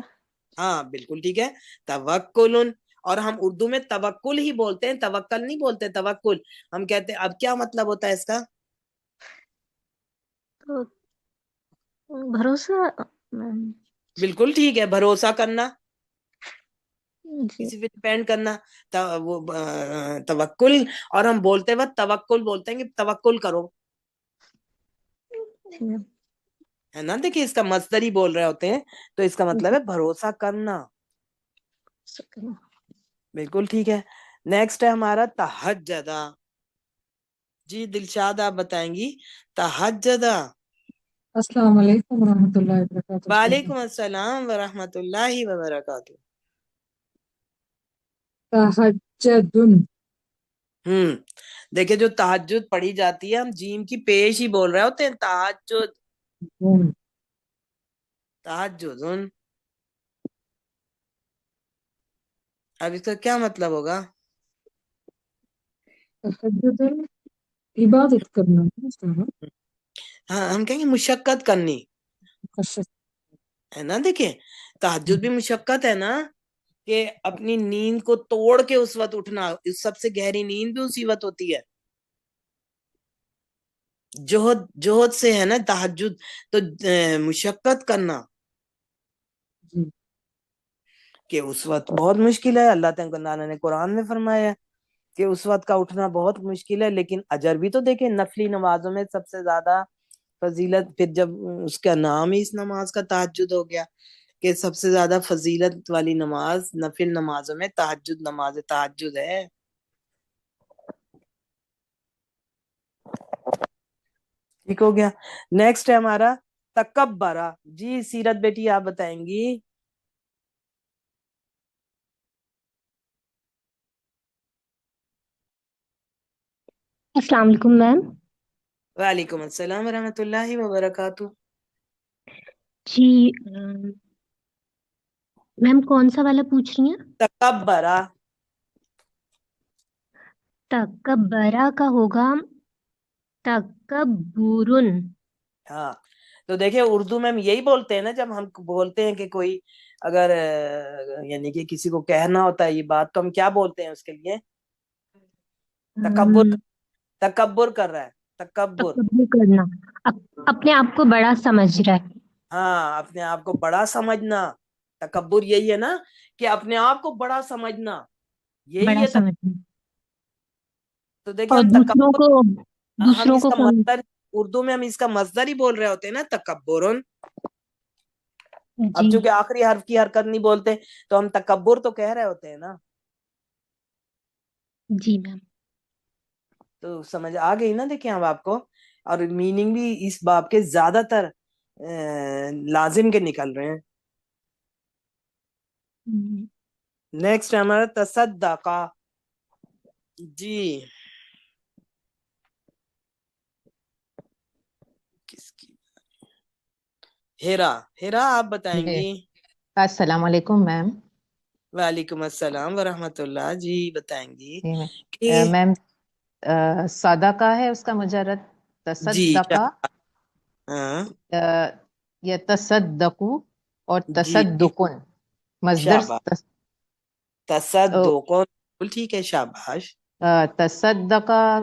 ہاں بالکل ٹھیک ہے, توکل. اور ہم اردو میں توکل ہی بولتے ہیں, توکل نہیں بولتے, توکل ہم کہتے ہیں. اب کیا مطلب ہوتا ہے اس کا؟ تو بھروسہ. بالکل ٹھیک ہے, بھروسہ کرنا, جی کسی پہ ڈپینڈ کرنا. وہ توکل, اور ہم بولتے وقت توکل بولتے ہیں کہ توکل کرو, ہے نا. دیکھیے اس کا مصدر ہی بول رہے ہوتے ہیں, تو اس کا مطلب ہے بھروسہ کرنا. بالکل ٹھیک ہے. نیکسٹ ہے ہمارا تہجد. جی دلشاد آپ بتائیں گی. تہجد. السلام علیکم ورحمۃ اللہ وبرکاتہ. وعلیکم السلام ورحمۃ اللہ وبرکاتہ. تہجد. دیکھیں جو تہجد پڑھی جاتی ہے, ہم جیم کی پیش ہی بول رہے ہوتے ہیں, تہجد, تہجد. اب اس کا کیا مطلب ہوگا؟ تہجد عبادت کرنا. ہاں ہم کہیں گے مشقت کرنی, خشت. ہے نا. دیکھیں تہجد بھی مشقت ہے نا, کہ اپنی نیند کو توڑ کے اس وقت اٹھنا, سب سے گہری نیند بھی اسی وقت ہوتی ہے. جوہد سے ہے نا تہجد, تو مشقت کرنا, جی کہ اس وقت بہت مشکل ہے. اللہ تعالیٰ نے قرآن میں فرمایا ہے کہ اس وقت کا اٹھنا بہت مشکل ہے, لیکن اجر بھی تو دیکھیں. نفلی نمازوں میں سب سے زیادہ فضیلت, پھر جب اس کا نام ہی اس نماز کا تہجد ہو گیا, کہ سب سے زیادہ فضیلت والی نماز نفل نمازوں میں تہجد, نماز تہجد ہے. ٹھیک ہو گیا. نیکسٹ ہے ہمارا تکبرا. جی سیرت بیٹی آپ بتائیں گی. السلام علیکم میم. وعلیکم السلام ورحمۃ اللہ وبرکاتہ. جی میم کون سا والا پوچھ رہی ہیں؟ تکبرا. تکبرا کا ہوگا تکبرن. ہاں تو دیکھیں اردو میں ہم یہی بولتے ہیں نا جب ہم بولتے ہیں کہ کوئی اگر یعنی کہ کسی کو کہنا ہوتا ہے یہ بات تو ہم کیا بولتے ہیں اس کے لیے؟ تکبر. تکبر کر رہا ہے. تکبر. تکبر کرنا، اپنے آپ کو بڑا سمجھ رہا ہے. ہاں اپنے آپ کو بڑا سمجھنا. تکبر یہی ہے نا کہ اپنے آپ کو بڑا سمجھنا. یہی بڑا ہے سمجھنا تو دیکھیں اور ہم دوسروں تکبر کو ہم اس کا کم. مصدر اردو میں ہم اس کا مصدر ہی بول رہے ہوتے ہیں نا تکبرن. اب جی چونکہ آخری حرف کی حرکت نہیں بولتے تو ہم تکبر تو کہہ رہے ہوتے ہیں نا. جی میم. تو سمجھ آ گئی نا. دیکھیں اب آپ کو اور میننگ بھی اس باب کے زیادہ تر لازم کے نکل رہے ہیں. نیکسٹ ہمارا تصدقہ. جی کس کی ہیرا. ہیرا آپ بتائیں جی گی. السلام علیکم میم. وعلیکم السلام ورحمۃ اللہ. جی بتائیں گی جی کہ میم صدقہ ہے اس کا مجرد جی تصدقہ ہاں یا تصدقو اور جی تصدقن مصدر شاباش. تصدقون بالکل ٹھیک ہے. شاباش. تصدقہ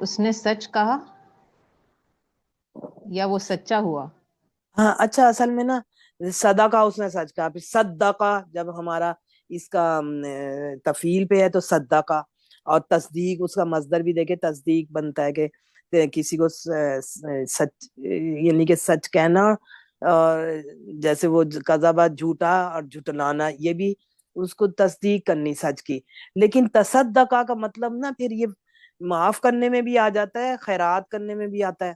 اس نے سچ کہا یا وہ سچا ہوا؟ ہاں اچھا اصل میں نا صدقہ اس نے سچ کہا. پھر صدقہ جب ہمارا اس کا تفعیل پہ ہے تو صدقہ. اور تصدیق اس کا مصدر بھی دیکھے تصدیق بنتا ہے کہ کسی کو سچ یعنی کہ سچ کہنا اور جیسے وہ کذبہ جھوٹا اور جھٹلانا یہ بھی اس کو تصدیق کرنی سچ کی. لیکن تصدقہ کا مطلب نا پھر یہ معاف کرنے میں بھی آ جاتا ہے خیرات کرنے میں بھی آتا ہے.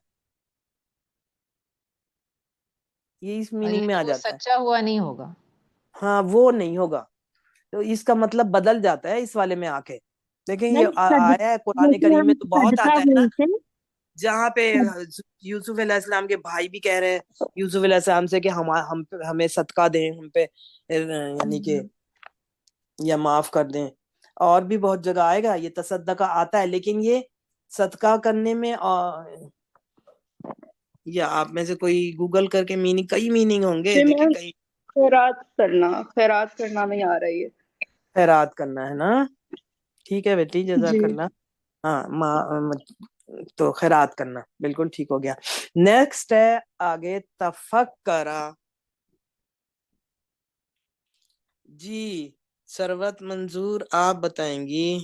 یہ اس میننگ میں لیکن آ وہ جاتا ہے. سچا ہوا نہیں ہوگا. ہاں وہ نہیں ہوگا. تو اس کا مطلب بدل جاتا ہے اس والے میں آ کے. دیکھیں یہ میم آیا ہے قرآن جیسے کریم ہم میں تو بہت صدقہ آتا ہے نا بولتے ہیں. جہاں پہ یوسف علیہ السلام کے بھائی بھی کہہ رہے ہیں یوسف علیہ السلام سے کہ ہمیں صدقہ دیں ہم پہ یعنی کہ یا معاف کر دیں. اور بھی بہت جگہ آئے گا یہ تصدقہ آتا ہے. لیکن یہ صدقہ کرنے میں یا آپ میں سے کوئی گوگل کر کے میننگ کئی میننگ ہوں گے. جی دیکھیں میم کئی خیرات کرنا نہیں آ رہی ہے. خیرات کرنا ہے نا. ٹھیک ہے بیٹی جزاک جی اللہ. ہاں تو خیرات کرنا بالکل ٹھیک ہو گیا. نیکسٹ ہے آگے تفکرا. جی ثروت منظور آپ بتائیں گی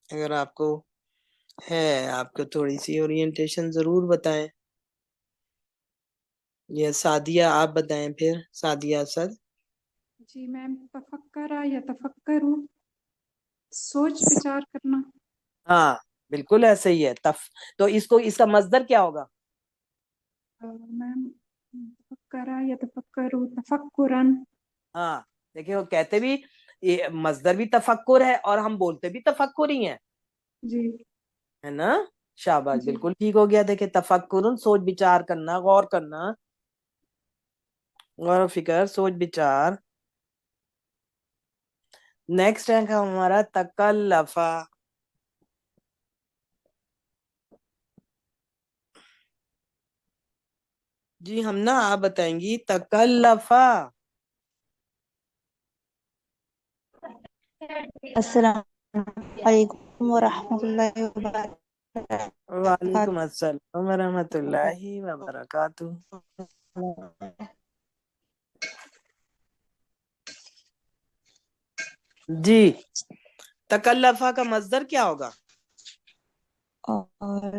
اگر آپ کو ہے. آپ کو تھوڑی سی اورینٹیشن ضرور بتائیں. یہ سعدیہ آپ بتائیں پھر. سعدیہ اسد. جی میم تفکرہ یا تفکرو سوچ بچار کرنا. ہاں بالکل ایسے ہی ہے. تو اس کا مصدر کیا ہوگا؟ میم تفکرہ یا تفکرو تفکرن. ہاں دیکھیں وہ کہتے بھی یہ مصدر بھی تفکر ہے اور ہم بولتے بھی تفکر ہی ہیں جی ہے نا. شاباش جی بالکل ٹھیک ہو گیا. دیکھیں تفکر سوچ بچار کرنا غور کرنا غور و فکر سوچ بچار. نیکسٹ ہے ہمارا تکلفا. جی ہم نا آپ بتائیں گی تکلفا. السلام علیکم ورحمۃ اللہ وعلیکم وبرکاتہ. السلام ورحمۃ اللہ وبرکاتہ. جی تکلفا کا مصدر کیا ہوگا؟ اور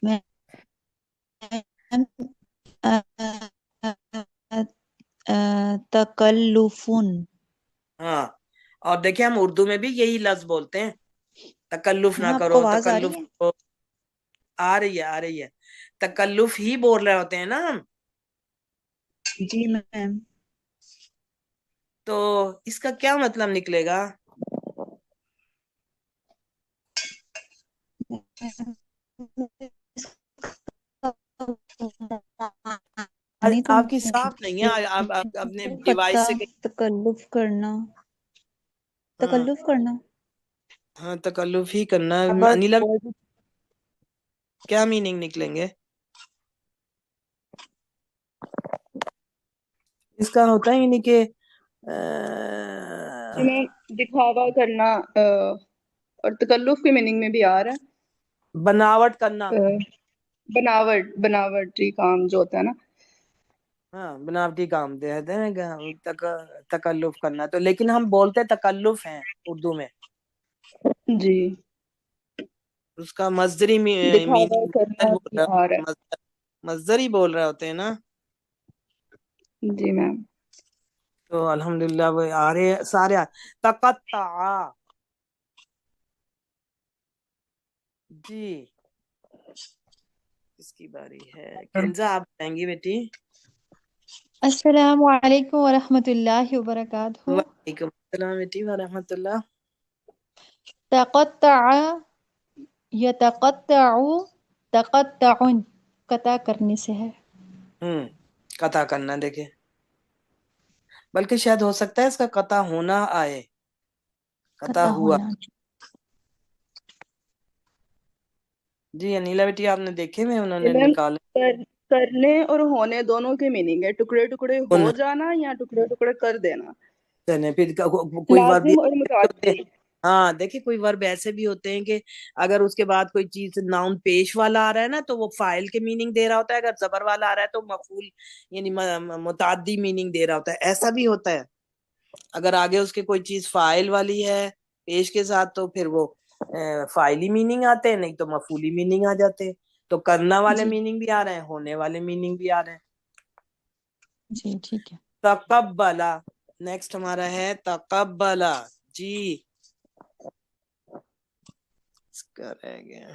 میں تکلفن. ہاں اور دیکھیں ہم اردو میں بھی یہی لفظ بولتے ہیں تکلف نہ ہاں آپ کو کرو، آواز آ رہی تکلف ہے؟ کرو. آ رہی ہے. تکلف ہی بول رہے ہوتے ہیں نا ہم. جی میم. تو اس کا کیا مطلب نکلے گا؟ آپ کی صاف نہیں ہے. آپ اپنے ڈیوائس سے تکلف کرنا، ہاں تکلف کرنا. ہاں تکلف ہی کرنا. انیلا کیا میننگ نکلیں گے اس کا؟ ہوتا ہے یعنی کہ میں دکھاوا کرنا اور تکلف کے میننگ میں بھی آ رہا ہے بناوٹ کرنا. بناوٹی کام جو ہوتا ہے نا. ہاں بناوٹی کام دیتے ہیں تکلف کرنا. تو لیکن ہم بولتے تکلف ہیں اردو میں. جی اس کا مصدری دکھاوا میننگ کرنا بھی آ رہا مصدری بول رہے ہوتے ہیں نا. ہے. جی میم. تو الحمدللہ وہ آ رہے سارے. تقطع. جی اس کی باری ہے. کنزا آپ بتائیں گی بیٹی. السلام علیکم ورحمۃ اللہ وبرکاتہ. وعلیکم السلام بیٹی ورحمۃ اللہ. تقطع یتقطع تقطع قطع کرنے سے ہے. قطع کرنا. دیکھیں بلکہ شاید ہو سکتا ہے اس کا قطع ہونا آئے. قطع ہوا. ہونا. جی انیلا بیٹی آپ نے دیکھے میں انہوں نے میم نکالے. کرنے اور ہونے دونوں کے میننگ ہے. ٹکڑے ٹکڑے ہو جانا یا ٹکڑے ٹکڑے کر دینا. پھر کوئی ورب لازم اور متعدی. ہاں دیکھیں کوئی ورب ایسے بھی ہوتے ہیں کہ اگر اس کے بعد کوئی چیز ناؤن پیش والا آ رہا ہے نا تو وہ فاعل کے میننگ دے رہا ہوتا ہے. اگر زبر والا آ رہا ہے تو مفعول یعنی متعدی میننگ دے رہا ہوتا ہے. ایسا بھی ہوتا ہے. اگر آگے اس کے کوئی چیز فاعل والی ہے پیش کے ساتھ تو پھر وہ فاعلی میننگ آتے ہیں، نہیں تو مفعولی میننگ آ جاتے ہیں. تو کرنا والے جی میننگ بھی آ رہے ہیں، ہونے والے میننگ بھی آ رہے ہیں. جی ٹھیک ہے. تقبلا. نیکسٹ ہمارا ہے تقبلا. جی اس کا رہ گیا.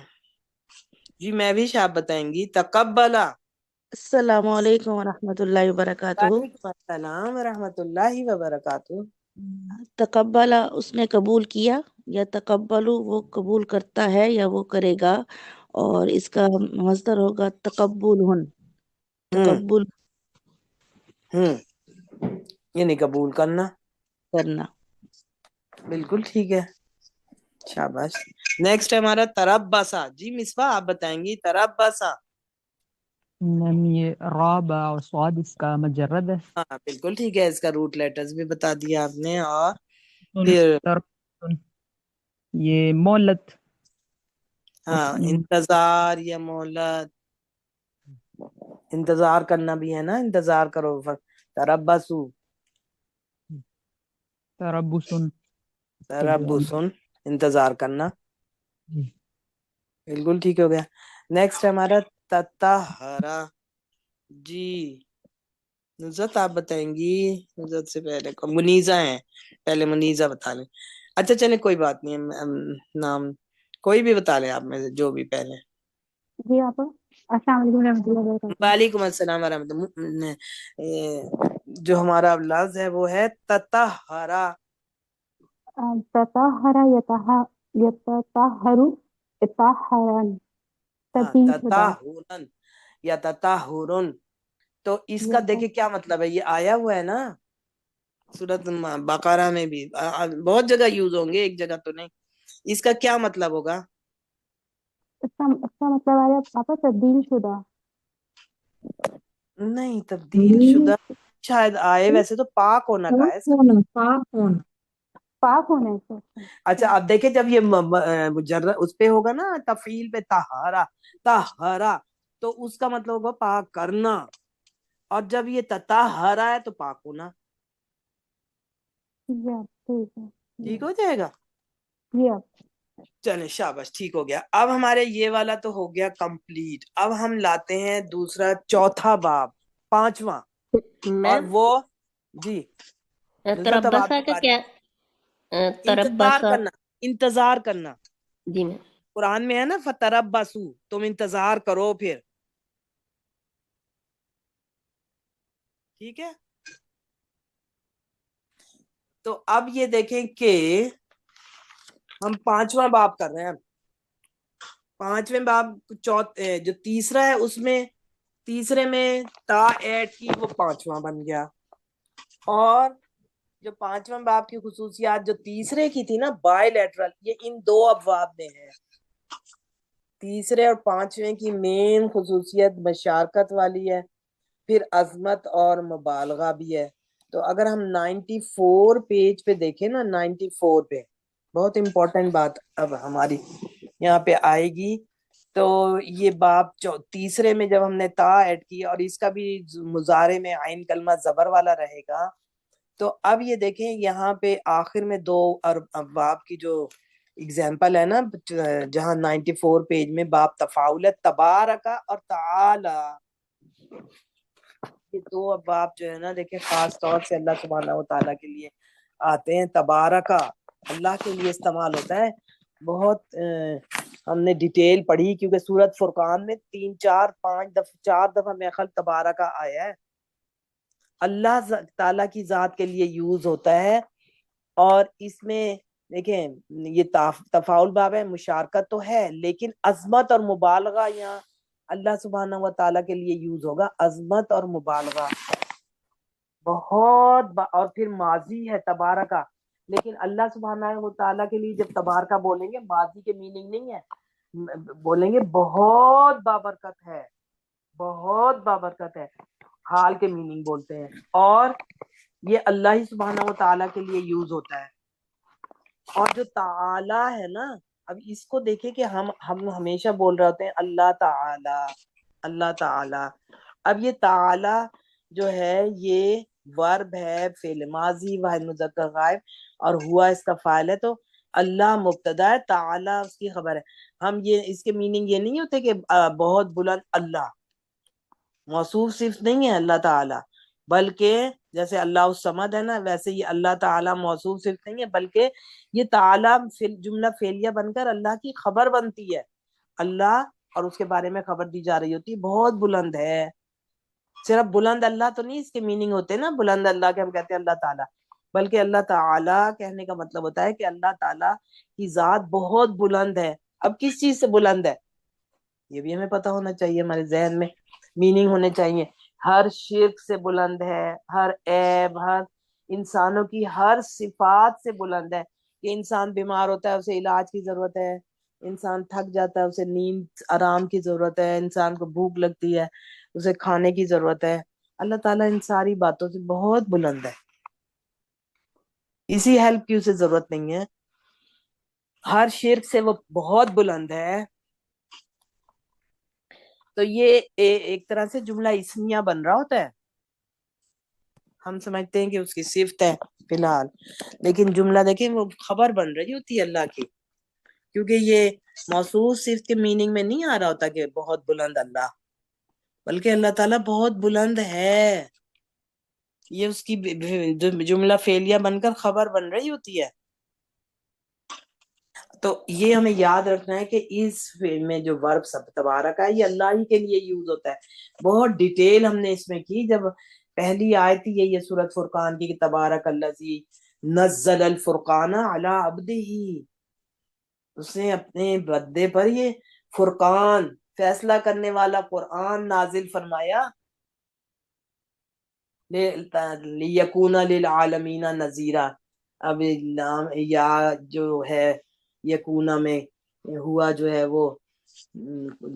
جی میں بھی آپ بتائیں گی. تقبلا. السلام علیکم ورحمۃ اللہ وبرکاتہ. وعلیکم السلام ورحمۃ اللہ وبرکاتہ. تقبلا اس نے قبول کیا، یا تقبلو وہ قبول کرتا ہے یا وہ کرے گا. اور اس کا مصدر ہوگا تقبل. تقبل یعنی قبول کرنا. کرنا. بالکل ٹھیک ہے. شاباش. نیکسٹ ہے ہمارا تربسا. جی مصباح آپ بتائیں گی. تربسا. یہ راب اور سواد اس کا مجرد ہے. ہاں بالکل ٹھیک ہے. اس کا روٹ لیٹرز بھی بتا دیا آپ نے. اور پھر یہ مولت. ہاں انتظار یا مہلت. انتظار کرنا بھی ہے نا. انتظار کرو. تربسو. تربسن. تربسن انتظار کرنا. بالکل ٹھیک ہو گیا. نیکسٹ ہے ہمارا تطہرا. جی نزت آپ بتائیں گی. نزت سے پہلے منیزہ ہیں. پہلے منیزہ بتا لیں. اچھا چلیں کوئی بات نہیں. نام کوئی بھی بتا لیں آپ میں سے جو بھی پہلے. جی آپ السلام علیکم ورحمۃ اللہ وبرکاتہ. وعلیکم السلام ورحمۃ اللہ. جو ہمارا لفظ ہے وہ ہے تطہرا. تطہر یتطہر اطہارن. ہاں تبدیل شدہ. تطہرن یا تطہرن. تو اس جی کا آپ دیکھیں کیا مطلب ہے. یہ آیا ہوا ہے نا سورۃ بقرہ میں بھی. بہت جگہ یوز ہوں گے، ایک جگہ تو نہیں. اس کا کیا مطلب ہوگا؟ اس کا مطلب آ رہا ہے پاپا تبدیل شدہ. نہیں تبدیل شدہ شاید آئے. ویسے تو پاک ہونا کا ہے اس کا. پاک ہونا. پاک ہونا ہے اس کا. اچھا اب دیکھیں جب یہ اس پہ ہوگا نا تفعیل پہ طہارا. طہارا تو اس کا مطلب ہوگا پاک کرنا. اور جب یہ تطہرا ہے تو پاک ہونا. جی آپ ٹھیک ہے. ٹھیک ہو جائے گا. جی آپ چلیں شاباش ٹھیک ہو گیا. اب ہمارے یہ والا تو ہو گیا کمپلیٹ. اب ہم لاتے ہیں دوسرا چوتھا باب 5واں. اور میم وہ جی نزت اب آپ تربسا کی کا باری. کیا؟ انتظار تربسا. کرنا. انتظار کرنا. جی میم. قرآن میں ہے نا فتربصو، تم انتظار کرو پھر. ٹھیک ہے. تو اب یہ دیکھیں کہ ہم 5واں باب کر رہے ہیں. 5ویں باب جو تیسرا ہے اس میں تیسرے میں تا ایڈ کی، وہ 5واں بن گیا. اور جو 5واں باب کی خصوصیات جو تیسرے کی تھی نا بائی لیٹرل، یہ ان 2 ابواب میں ہے. تیسرے اور 5ویں کی مین خصوصیت مشارکت والی ہے، پھر عظمت اور مبالغہ بھی ہے. تو اگر ہم 94 پیج پہ دیکھیں نا، 94 پہ بہت امپورٹنٹ بات اب ہماری یہاں پہ آئے گی. تو یہ باب تیسرے میں جب ہم نے تا ایڈ کی، اور اس کا بھی مضارع میں عین کلمہ زبر والا رہے گا. تو اب یہ دیکھیں یہاں پہ آخر میں 2 باب کی جو اگزامپل ہے نا، جہاں 94 پیج میں باب تفاعل ہے، تبارکا اور تعالی. یہ 2 باب جو ہے نا دیکھیں خاص طور سے اللہ سبحانہ و تعالیٰ کے لیے آتے ہیں. تبارکا اللہ کے لیے استعمال ہوتا ہے. بہت ہم نے ڈیٹیل پڑھی، کیونکہ سورۃ فرقان میں 3 4 5 دفعہ 4 دفعہ میرے خیال تبارکا آیا ہے. اللہ تعالیٰ کی ذات کے لیے یوز ہوتا ہے. اور اس میں دیکھیں یہ تفاعل باب ہے، مشارکت تو ہے، لیکن عظمت اور مبالغہ یہاں اللہ سبحانہ و تعالیٰ کے لیے یوز ہوگا. عظمت اور مبالغہ بہت اور پھر ماضی ہے تبارکہ، لیکن اللہ سبحانہ و تعالیٰ کے لیے جب تبارکہ بولیں گے ماضی کے میننگ نہیں ہے، بولیں گے بہت بابرکت ہے، بہت بابرکت ہے، حال کے میننگ بولتے ہیں. اور یہ اللہ ہی سبحانہ و تعالیٰ کے لیے یوز ہوتا ہے. اور جو تعالی ہے نا، اب اس کو دیکھیں کہ ہم ہمیشہ بول رہے ہوتے ہیں اللہ تعالی، اللہ تعالی. اب یہ تعالی جو ہے یہ ورب ہے، فعل ماضی، واحد مذکر غائب، اور ہوا اس کا فاعل ہے. تو اللہ مبتدا ہے، تعالی اس کی خبر ہے. ہم یہ اس کے میننگ یہ نہیں ہوتے کہ بہت بلند اللہ، موصوف صرف نہیں ہے اللہ تعالی، بلکہ جیسے اللہ الصمد ہے نا، ویسے یہ اللہ تعالی موصوف صرف نہیں ہے، بلکہ یہ تعالی جملہ فعلیہ بن کر اللہ کی خبر بنتی ہے. اللہ اور اس کے بارے میں خبر دی جا رہی ہوتی ہے بہت بلند ہے. صرف بلند اللہ تو نہیں اس کے میننگ ہوتے نا، بلند اللہ کے ہم کہتے ہیں اللہ تعالیٰ، بلکہ اللہ تعالیٰ کہنے کا مطلب ہوتا ہے کہ اللہ تعالیٰ کی ذات بہت بلند ہے. اب کس چیز سے بلند ہے یہ بھی ہمیں پتہ ہونا چاہیے، ہمارے ذہن میں میننگ ہونے چاہیے. ہر شرک سے بلند ہے، ہر عیب، ہر انسانوں کی ہر صفات سے بلند ہے. کہ انسان بیمار ہوتا ہے اسے علاج کی ضرورت ہے، انسان تھک جاتا ہے اسے نیند آرام کی ضرورت ہے، انسان کو بھوک لگتی ہے اسے کھانے کی ضرورت ہے. اللہ تعالیٰ ان ساری باتوں سے بہت بلند ہے، اسی ہیلپ کی اسے ضرورت نہیں ہے. ہر شرک سے وہ بہت بلند ہے. تو یہ ایک طرح سے جملہ اسمیہ بن رہا ہوتا ہے. ہم سمجھتے ہیں کہ اس کی صفت ہے فی الحال، لیکن جملہ دیکھیں وہ خبر بن رہی ہوتی ہے اللہ کی، کیونکہ یہ موصوف صفت کے میننگ میں نہیں آ رہا ہوتا کہ بہت بلند اللہ، بلکہ اللہ تعالیٰ بہت بلند ہے. یہ اس کی جملہ فعلیہ بن کر خبر بن رہی ہوتی ہے. تو یہ ہمیں یاد رکھنا ہے کہ اس میں جو ورب سب تبارک ہے یہ اللہ ہی کے لیے یوز ہوتا ہے. بہت ڈیٹیل ہم نے اس میں کی. جب پہلی آیت ہی یہ سورۃ فرقان کی کہ تبارک الذی نزل الفرقان علی عبدہ، اس نے اپنے بندے پر یہ فرقان فیصلہ کرنے والا قرآن نازل فرمایا، لیکون للعالمین نذیرا. اب یا جو ہے یکونا میں ہوا جو ہے وہ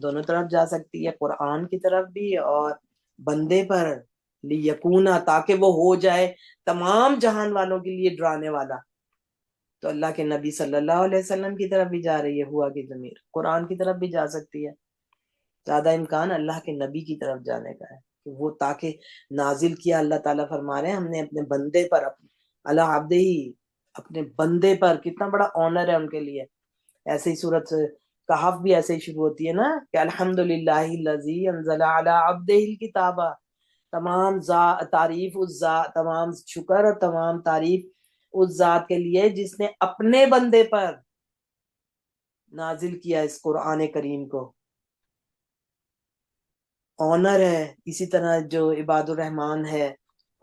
دونوں طرف جا سکتی ہے، قرآن کی طرف بھی اور بندے پر، لیکونا تاکہ وہ ہو جائے تمام جہان والوں کے لیے ڈرانے والا. تو اللہ کے نبی صلی اللہ علیہ وسلم کی طرف بھی جا رہی ہے ہوا کی ضمیر، قرآن کی طرف بھی جا سکتی ہے. زیادہ امکان اللہ کے نبی کی طرف جانے کا ہے کہ وہ تاکہ نازل کیا. اللہ تعالیٰ فرما رہے ہیں ہم نے اپنے بندے پر، اللہ عبدہ ہی، اپنے بندے پر، کتنا بڑا آنر ہے ان کے لیے. ایسے ہی سورۃ کہف بھی ایسے ہی شروع ہوتی ہے نا کہ الحمدللہ الذی انزل علی عبدہ الکتاب. تمام تعریف اس ذات، تمام شکر اور تمام تعریف اس ذات کے لیے جس نے اپنے بندے پر نازل کیا اس قرآن کریم کو. آنر ہے. اسی طرح جو عباد الرحمان ہے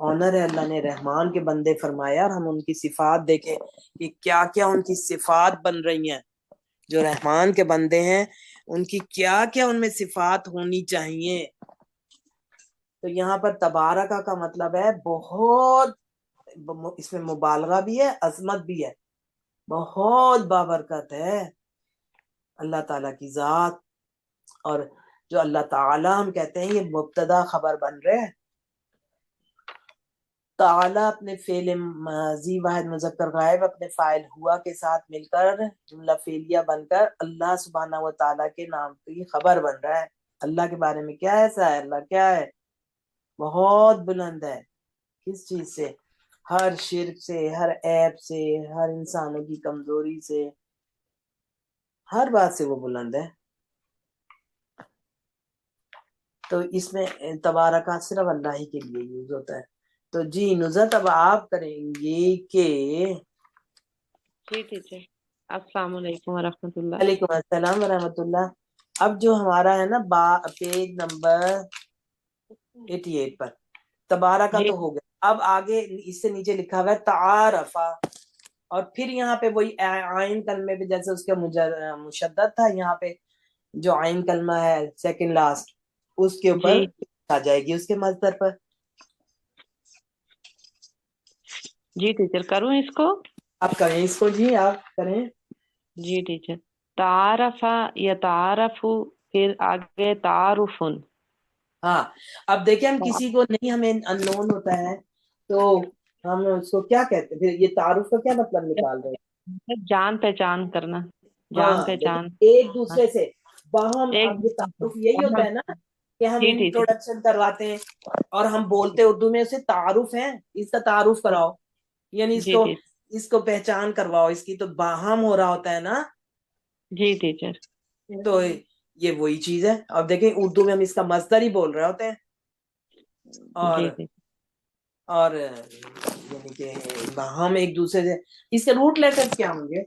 آنر ہے. اللہ نے رحمان کے بندے فرمایا اور ہم ان کی صفات دیکھیں کہ کیا کیا ان کی صفات بن رہی ہیں. جو رحمان کے بندے ہیں ان کی کیا کیا ان میں صفات ہونی چاہیے. تو یہاں پر تبارکہ کا مطلب ہے بہت، اس میں مبالغہ بھی ہے، عظمت بھی ہے. بہت بابرکت ہے اللہ تعالیٰ کی ذات. اور جو اللہ تعالیٰ ہم کہتے ہیں یہ مبتدا خبر بن رہے ہیں. تعالیٰ اپنے فعل ماضی واحد مذکر غائب اپنے فاعل ہوا کے ساتھ مل کر جملہ فعلیہ بن کر اللہ سبحانہ و تعالیٰ کے نام کی خبر بن رہا ہے. اللہ کے بارے میں کیا ایسا ہے؟ اللہ کیا ہے؟ بہت بلند ہے. کس چیز سے؟ ہر شرک سے، ہر عیب سے، ہر انسانوں کی کمزوری سے، ہر بات سے وہ بلند ہے. تو اس میں تبارکہ صرف اللہ ہی کے لیے یوز ہوتا ہے. تو جی نزت اب آپ کریں گے کہ جی ٹیچر. السلام علیکم ورحمۃ اللہ. وعلیکم السلام ورحمۃ اللہ. اب جو ہمارا ہے نا پیج نمبر 88 پر تبارکہ تو ہو گیا. اب آگے اس سے نیچے لکھا ہوا ہے تعارفا، اور پھر یہاں پہ وہی عین کلمے پہ جیسے اس کا مشدد تھا، یہاں پہ جو عین کلمہ ہے سیکنڈ لاسٹ اس کے اوپر آ جائے گی اس کے مصدر پر. جی ٹیچر کروں اس کو؟ آپ کریں اس کو. جی آپ کریں. جی ٹیچر. تعارفا یتعارف، پھر آگے تعارفن. ہاں اب دیکھیں ہم کسی کو نہیں ہمیں اننون ہوتا ہے تو ہم اس کو کیا کہتے ہیں؟ پھر یہ تعارف کا کیا مطلب نکال رہے ہیں؟ جان پہچان کرنا. جان پہچان ایک دوسرے سے باہم. اب یہ تعارف یہی ہوتا ہے نا کہ ہم انٹروڈکشن کرواتے ہیں اور ہم بولتے اردو میں اسے تعارف ہے، اس کا تعارف کراؤ، یعنی اس کو پہچان کرواؤ، اس کی تو باہم ہو رہا ہوتا ہے نا. جی ٹیچر. تو یہ وہی چیز ہے. اب دیکھیں اردو میں ہم اس کا مصدر ہی بول رہے ہوتے ہیں اور یعنی کہ ہم ایک دوسرے سے. اس کے روٹ لیٹر کیا ہوں گے؟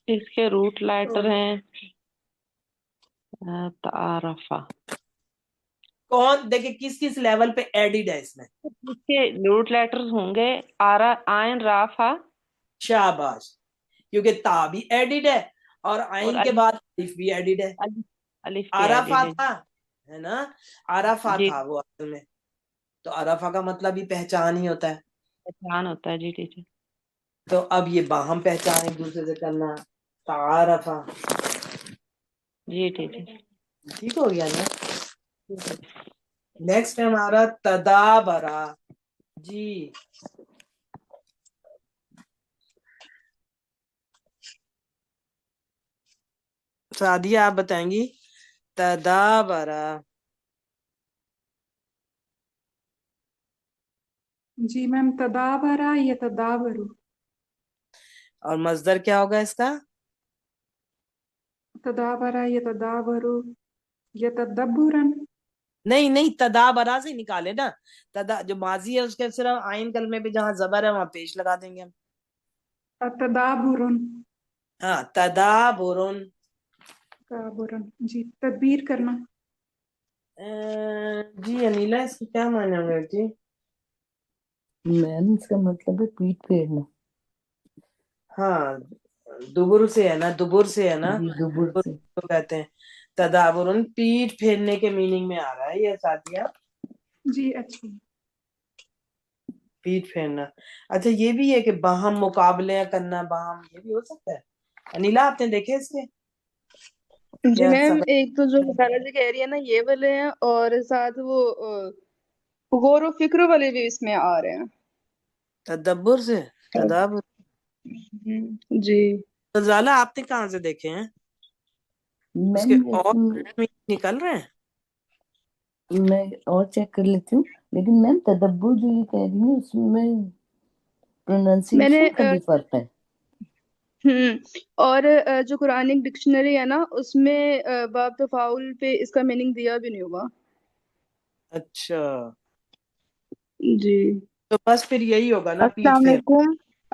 اس کے روٹ لیٹر ہیں تعارفہ. کون دیکھیں کس کس لیول پہ ایڈیڈ ہے اس میں؟ اس کے روٹ لیٹر ہوں گے آئین رافا. شاباش. کیونکہ تا بھی ایڈیڈ ہے اور عین کے بعد الف بھی ایڈیڈ ہے. عرفہ تھا ہے نا، عرفہ تھا وہ اصل میں. تو عرفہ کا مطلب ہی پہچان ہی ہوتا ہے. پہچان ہوتا ہے. جی ٹیچر. تو اب یہ باہم پہچان ایک دوسرے سے کرنا تعارفہ. جی ٹیچر. ٹھیک ہو گیا نا. نیکسٹ ہے ہمارا تدابرا. جی سعدیہ آپ بتائیں گی تدابرا. جی میم تدابرا یتدابرو. اور مصدر کیا ہوگا اس کا؟ تدابرا یتدابرو یتدبرن. نہیں تدابرا سے نکالے نا. جو ماضی ہے اس کے صرف عین کلمے پہ جہاں زبر ہے وہاں پیش لگا دیں گے ہم. تدابرن. ہاں تدابرن. جی تدبیر کرنا. جی انیلا اس کے کیا معنی ہوں گے؟ جی میم اس کا مطلب ہے پیٹ پھیرنا. ہاں دبر سے ہے نا، دبر سے ہے نا، دبر سے کہتے ہیں. تدابرن پیٹ پھیرنے کے میننگ میں آ رہا ہے یہ ساتھیہ. جی اچھا. پیٹ پھیرنا. اچھا یہ بھی ہے کہ باہم مقابلے کرنا، باہم یہ بھی ہو سکتا ہے. انیلا آپ نے دیکھے اس کے؟ جی میم ایک تو جو مطالعہ جی کہہ رہی ہے نا یہ والے ہیں، اور ساتھ وہ غور و فکر والے بھی اس میں آ رہے ہیں. تدبر سے تدابر. جی غزالہ آپ نے کہاں سے دیکھے ہیں؟ اس کے اور نکل رہے ہیں. میں اور چیک کر لیتی ہوں، لیکن میم تدبر جو یہ کہہ رہی ہوں اس میں پروننسیشن کا بھی فرق ہے. اور جو قرآنک ڈکشنری ہے نا اس میں باب تفاعل پہ اس کا میننگ دیا بھی نہیں ہوگا. اچھا جی تو بس پھر یہی ہوگا نا. السلام علیکم.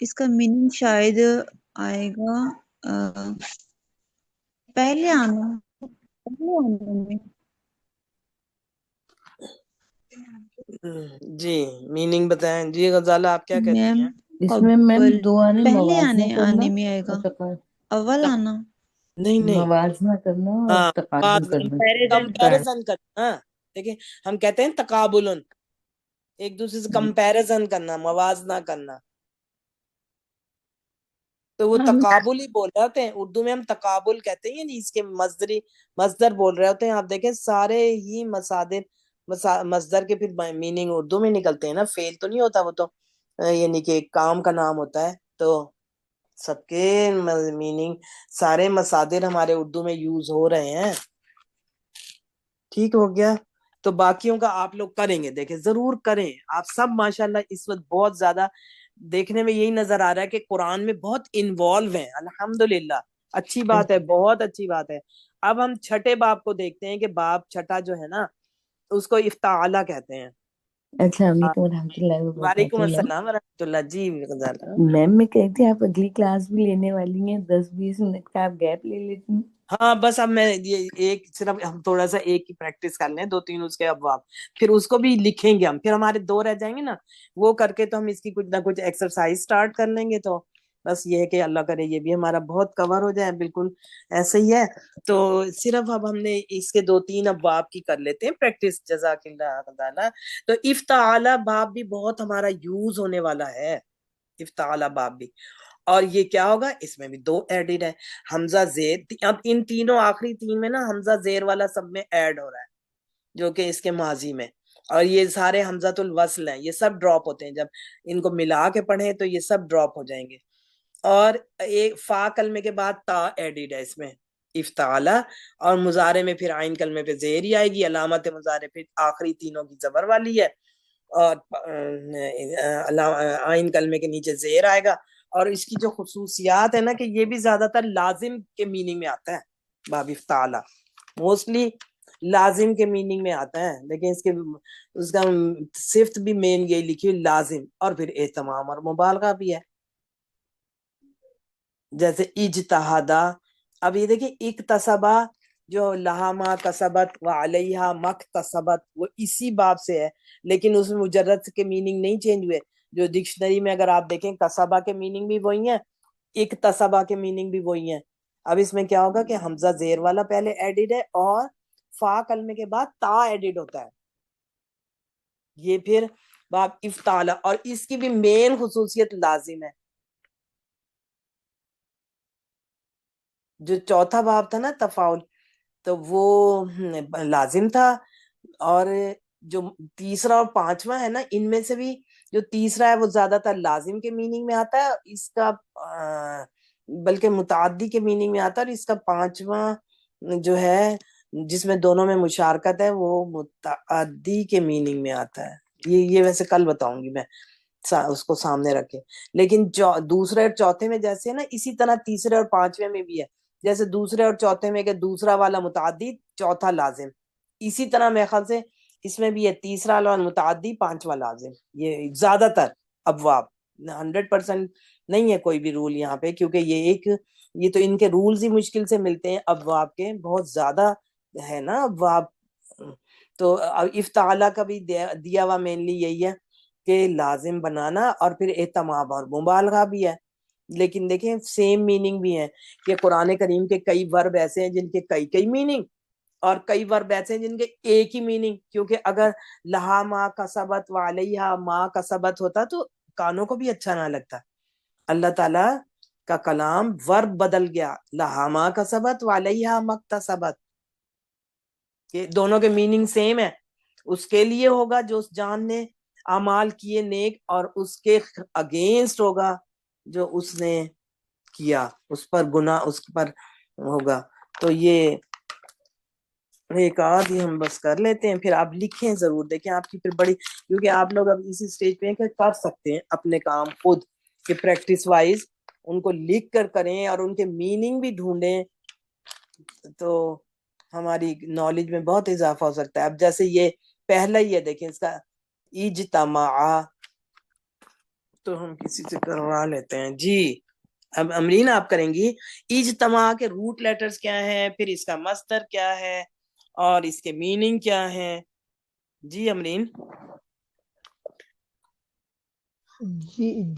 اس کا میننگ شاید آئے گا پہلے آنے میں. جی میننگ بتائیں جی غزالہ، آپ کیا کہتی میم ہیں؟ اس میں میم قبل دو آنے پہلے موازنہ آنے کرنا میں آئے گا، اور اول آنا. نہیں نہیں، موازنہ کرنا اور ہاں تقابل کرنا. کمپیریزن کرنا. دیکھیں ہم کہتے ہیں تقابلن، ایک دوسرے سے کمپیریزن کرنا، موازنہ کرنا، تو وہ تقابل ہی بول رہے ہوتے ہیں. اردو میں ہم تقابل کہتے ہیں، یعنی اس کے مصدر بول رہے ہوتے ہیں. آپ دیکھیں سارے ہی مصدر کے پھر میننگ اردو میں نکلتے ہیں نا، فعل تو نہیں ہوتا، وہ تو یعنی کہ ایک کام کا نام ہوتا ہے. تو سب کے میننگ سارے مصادر ہمارے اردو میں یوز ہو رہے ہیں. ٹھیک ہو گیا. تو باقیوں کا آپ لوگ کریں گے، دیکھیں ضرور کریں آپ سب. ماشاءاللہ اس وقت بہت زیادہ دیکھنے میں یہی نظر آ رہا ہے کہ قرآن میں بہت انوالو ہیں. الحمدللہ اچھی بات ہے، بہت اچھی بات ہے. اب ہم چھٹے باب کو دیکھتے ہیں کہ باب چھٹا جو ہے نا اس کو افتعالہ کہتے ہیں. السلام علیکم ورحمۃ اللہ وعلیکم وبرکاتہ. السلام ورحمۃ اللہ. جی غزالہ میم میں کہتی آپ اگلی کلاس بھی لینے والی ہیں، 10-20 منٹ کا آپ گیپ لے لیتی ہیں. ہاں بس اب میں یہ ایک صرف ہم تھوڑا سا ایک کی پریکٹس کر لیں، 2-3 اس کے ابواب، پھر اس کو بھی لکھیں گے ہم. پھر ہمارے 2 رہ جائیں گے نا، وہ کر کے تو ہم اس کی کچھ نہ کچھ ایکسرسائز سٹارٹ کر لیں گے. تو بس یہ ہے کہ اللہ کرے یہ بھی ہمارا بہت کور ہو جائے. بالکل ایسے ہی ہے. تو صرف اب ہم نے اس کے 2-3 ابواب کی کر لیتے ہیں پریکٹس. جزاک اللہ تعالی. تو افتعالہ باب بھی بہت ہمارا یوز ہونے والا ہے، افتعالہ باب بھی. اور یہ کیا ہوگا، اس میں بھی 2 ایڈڈ ہے، حمزہ زیر. اب ان تینوں آخری 3 میں نا حمزہ زیر والا سب میں ایڈ ہو رہا ہے جو کہ اس کے ماضی میں. اور یہ سارے حمزۃ الوصل ہیں، یہ سب ڈراپ ہوتے ہیں. جب ان کو ملا کے پڑھیں تو یہ سب ڈراپ ہو جائیں گے. اور ایک فا کلمے کے بعد تا ایڈڈ ہے اس میں افتعالہ. اور مضارع میں پھر عین کلمے پہ زیر ہی آئے گی. علامت مضارع پھر آخری تینوں کی زبر والی ہے، اور عین کلمے کے نیچے زیر آئے گا. اور اس کی جو خصوصیات ہے نا کہ یہ بھی زیادہ تر لازم کے میننگ میں آتا ہے. باب افتعالہ موسٹلی لازم کے میننگ میں آتا ہے، لیکن اس کا صفت بھی مین یہی لکھی ہوئی لازم، اور پھر اہتمام اور مبالغہ بھی ہے. جیسے اجتہادہ. اب یہ دیکھیں اکتسبہ جو لہا ما کسبت و علیہا مکتسبت، وہ اسی باب سے ہے، لیکن اس میں مجرد کے میننگ نہیں چینج ہوئے. جو ڈکشنری میں اگر آپ دیکھیں کسبہ کے میننگ بھی وہی ہیں، اکتسبہ کے میننگ بھی وہی ہیں. اب اس میں کیا ہوگا کہ حمزہ زیر والا پہلے ایڈڈ ہے، اور فا کلمے کے بعد تا ایڈڈ ہوتا ہے. یہ پھر باب افتعالہ، اور اس کی بھی مین خصوصیت لازم ہے. جو چوتھا باب تھا نا تفاعل، تو وہ لازم تھا. اور جو تیسرا اور پانچواں ہے نا، ان میں سے بھی جو تیسرا ہے وہ زیادہ تر لازم کے میننگ میں آتا ہے، اس کا بلکہ متعدی کے میننگ میں آتا ہے. اور اس کا پانچواں جو ہے جس میں دونوں میں مشارکت ہے وہ متعدی کے میننگ میں آتا ہے. یہ ویسے کل بتاؤں گی میں، اس کو سامنے رکھے. لیکن دوسرے اور چوتھے میں جیسے نا، اسی طرح تیسرے اور پانچویں میں بھی ہے. جیسے دوسرے اور چوتھے میں کہ دوسرا والا متعدی، چوتھا لازم، اسی طرح میرے خیال سے اس میں بھی ہے تیسرا والا متعدی، پانچواں لازم. یہ زیادہ تر ابواب 100% نہیں ہے کوئی بھی رول یہاں پہ، کیونکہ یہ تو ان کے رولز ہی مشکل سے ملتے ہیں. ابواب کے بہت زیادہ ہے نا ابواب. تو افتعالہ کا بھی دیا ہوا مینلی یہی ہے کہ لازم بنانا، اور پھر اہتمام اور مبالغہ بھی ہے. لیکن دیکھیں سیم میننگ بھی ہے کہ قرآن کریم کے کئی ورب ایسے ہیں جن کے کئی میننگ، اور کئی ورب ایسے ہیں جن کے ایک ہی میننگ. کیونکہ اگر لہا ما کسبت وعلیہا ما کسبت ہوتا تو کانوں کو بھی اچھا نہ لگتا. اللہ تعالی کا کلام ورب بدل گیا، لہا ما کسبت وعلیہا مکتسبت، کہ دونوں کے میننگ سیم ہے. اس کے لیے ہوگا جو اس جان نے اعمال کیے نیک، اور اس کے اگینسٹ ہوگا جو اس نے کیا، اس پر گناہ اس پر ہوگا. تو یہ ایک آدھ ہی ہم بس کر لیتے ہیں، پھر آپ لکھیں ضرور. دیکھیں آپ کی پھر بڑی، کیونکہ آپ لوگ اب اسی سٹیج پہ ہیں کہ کر سکتے ہیں اپنے کام خود، کہ پریکٹس وائز ان کو لکھ کر کریں اور ان کے میننگ بھی ڈھونڈیں، تو ہماری نالج میں بہت اضافہ ہو سکتا ہے. اب جیسے یہ پہلا ہی ہے، دیکھیں اس کا اجتماع، تو ہم کسی سے کروا لیتے ہیں جی. اب امرین آپ کریں گی. اجتماع کے روٹ لیٹرز کیا ہیں، پھر اس کا مصدر کیا ہے اور اس کے میننگ کیا ہے. جی امرین.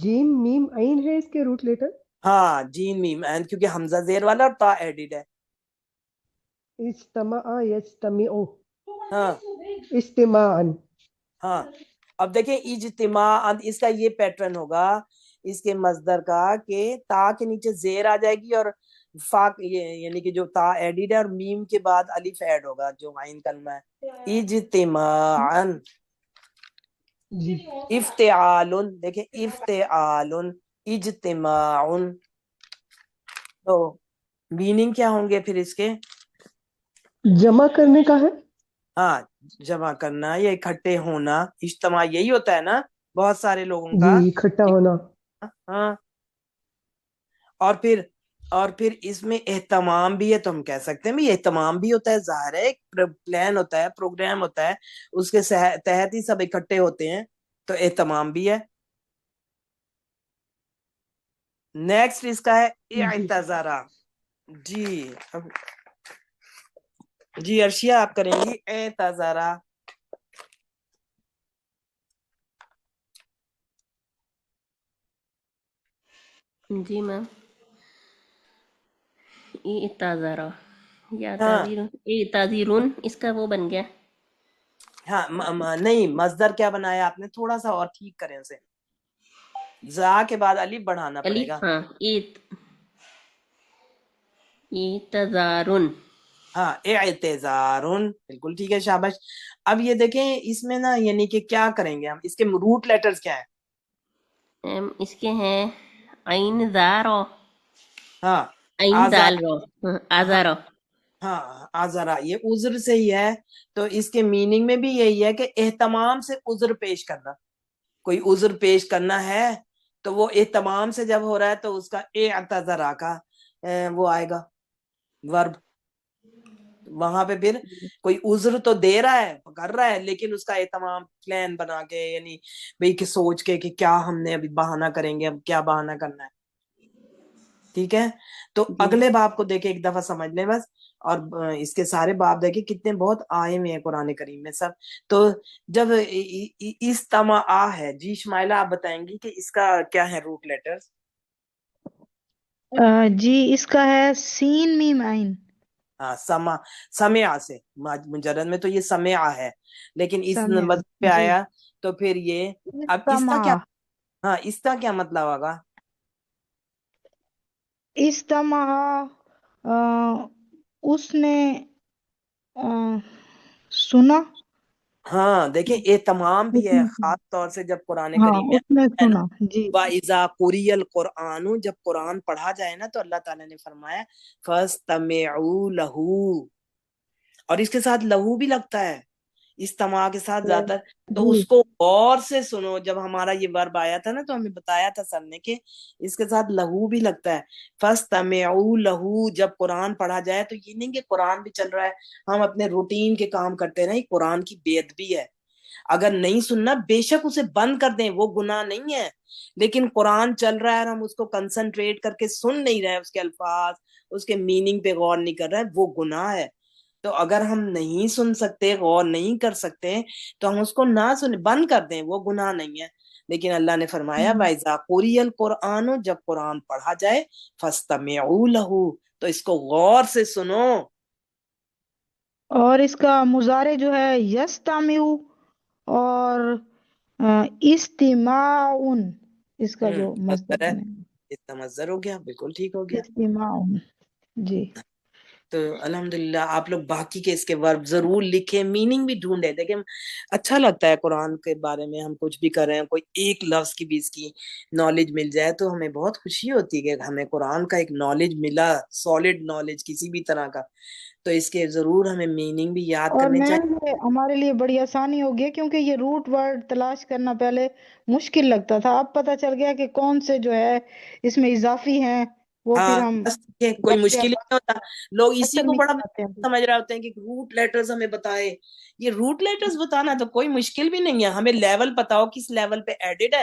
جیم میم عین ہے اس کے روٹ لیٹر. ہاں جین میم عین، کیونکہ حمزہ زیر والا اور تا ایڈڈ ہے. اجتماع یجتمع ہاں اجتماعا. ہاں اب دیکھیں اجتماع، اس کا یہ پیٹرن ہوگا اس کے مصدر کا کہ تا کے نیچے زیر آ جائے گی اور فا یعنی کہ جو تا ایڈڈ ہے اور میم کے بعد الف ایڈ ہوگا جو عین کلمہ ہے. اجتماعا. جی افتعال، دیکھیں افتعال، اجتماع. تو میننگ کیا ہوں گے پھر اس کے؟ جمع کرنے کا ہے. ہاں جمع کرنا یا اکٹھے ہونا. اجتماع یہی ہوتا ہے نا بہت سارے لوگوں کا. جی اکٹھا ہونا. ہاں اور پھر اس میں اہتمام بھی ہے، تو ہم کہہ سکتے ہیں بھی اہتمام بھی ہوتا ہے. ظاہر ہے ایک پلان ہوتا ہے، پروگرام ہوتا ہے، اس کے تحت ہی سب اکٹھے ہوتے ہیں، تو اہتمام بھی ہے. نیکسٹ اس کا ہے اعتذارا. جی جی ارشیا آپ کریں گی اعتذارا. جی میم. اعتذارا یا ہاں اعتذرون اس کا وہ بن گیا. ہاں نہیں، مصدر کیا بنایا آپ نے؟ تھوڑا سا اور ٹھیک کریں اسے. زا کے بعد الف بڑھانا پڑے الف. گا. ہاں اعتذارن. ہاں اعتذارن، بالکل ٹھیک ہے، شاباش. اب یہ دیکھیں اس میں نا یعنی کہ کیا کریں گے ہم، اس کے روٹ لیٹرز کیا ہیں؟ اس کے ہیں عین زارو، ہاں عین دال آزارا. رو، ہاں آزارو. ہاں آزارا، یہ عذر سے ہی ہے، تو اس کے میننگ میں بھی یہی ہے کہ اہتمام سے عذر پیش کرنا. کوئی عذر پیش کرنا ہے تو وہ اہتمام سے جب ہو رہا ہے تو اس کا اعتذرا کا وہ آئے گا ورب. وہاں پہ پھر کوئی عذر تو دے رہا ہے، کر رہا ہے، لیکن اس کا اہتمام پلان بنا کے، یعنی بھئی کہ سوچ کے کہ کیا ہم نے ابھی بہانہ کریں گے، اب کیا بہانہ کرنا ہے. ٹھیک ہے، تو اگلے باب کو دیکھیں ایک دفعہ سمجھ لیں بس. اور اس کے سارے باب دیکھیں کتنے بہت آئے ہوئے ہیں قرآن کریم میں سب. تو جب استماع ہے، جی شمائلہ آپ بتائیں گی کہ اس کا کیا ہے روٹ لیٹرز؟ جی اس کا ہے سین میم عین. ہاں سمع سے، مجرد میں تو یہ سمع ہے، لیکن اس سمع نمبر پہ جی. آیا تو پھر یہ اب اس کا کیا؟ استماع. ہاں اس کا کیا مطلب ہوگا؟ استماع اس نے سنا. ہاں دیکھیں اہتمام بھی اس ہے، نے خاص طور سے جب قرآن ہاں کریم میں اس نے ہے نا سنا. جی وَإِذَا قُرِئَ الْقُرْآنُ، جب قرآن پڑھا جائے نا تو اللہ تعالیٰ نے فرمایا فَاسْتَمِعُوا لَهُ، اور اس کے ساتھ لہو بھی لگتا ہے استماع کے ساتھ زیادہ. تو جی اس کو غور سے سنو. جب ہمارا یہ ورب آیا تھا نا تو ہمیں بتایا تھا سر نے کہ اس کے ساتھ لہو بھی لگتا ہے. فَاسْتَمِعُوا لَهُ، جب قرآن پڑھا جائے تو یہ نہیں کہ قرآن بھی چل رہا ہے ہم اپنے روٹین کے کام کرتے رہیں، قرآن کی بے ادبی ہے. اگر نہیں سننا بے شک اسے بند کر دیں، وہ گناہ نہیں ہے، لیکن قرآن چل رہا ہے اور ہم اس کو کنسنٹریٹ کر کے سن نہیں رہے، اس کے الفاظ، اس کے میننگ پہ غور نہیں کر رہے، وہ گناہ ہے. تو اگر ہم نہیں سن سکتے، غور نہیں کر سکتے، تو ہم اس کو نہ سنیں، بند کر دیں، وہ گناہ نہیں ہے. لیکن اللہ نے فرمایا وَإِذَا قُرِئَ الْقُرْآنُ، جب قرآن پڑھا جائے فَاسْتَمِعُوا لَهُ، تو اس کو غور سے سنو. اور اس کا مضارع جو ہے یستمع، اور استماع اس کا جو مصدر مصدر ہے، بنے اس کا مصدر ہو گیا، بالکل ٹھیک ہو گیا. استماع. جی تو الحمدللہ آپ لوگ باقی کے اس کے ورب ضرور لکھیں، میننگ بھی ڈھونڈیں. دیکھیں اچھا لگتا ہے قرآن کے بارے میں ہم کچھ بھی کر رہے ہیں، کوئی ایک لفظ کی بھی اس کی نالج مل جائے تو ہمیں بہت خوشی ہوتی ہے کہ ہمیں قرآن کا ایک نالج ملا، سالڈ نالج کسی بھی طرح کا. تو اس کے ضرور ہمیں میننگ بھی یاد اور کرنے میم چاہیے. یہ ہمارے لیے بڑی آسانی ہو گئی کیونکہ یہ روٹ ورڈ تلاش کرنا پہلے مشکل لگتا تھا، اب پتہ چل گیا کہ کون سے جو ہے اس میں اضافی ہیں، وہ پھر ہاں ہم بس یہ کوئی ویسے مشکل ہی نہیں ہوتا. لوگ اسی اثر کو نہیں بڑا کرتے ہیں. سمجھ رہے ہوتے ہیں کہ روٹ لیٹرز ہمیں بتائے. یہ روٹ لیٹرز بتانا تو کوئی مشکل بھی نہیں ہے، ہمیں لیول پتا ہو کس لیول پہ ایڈڈ ہے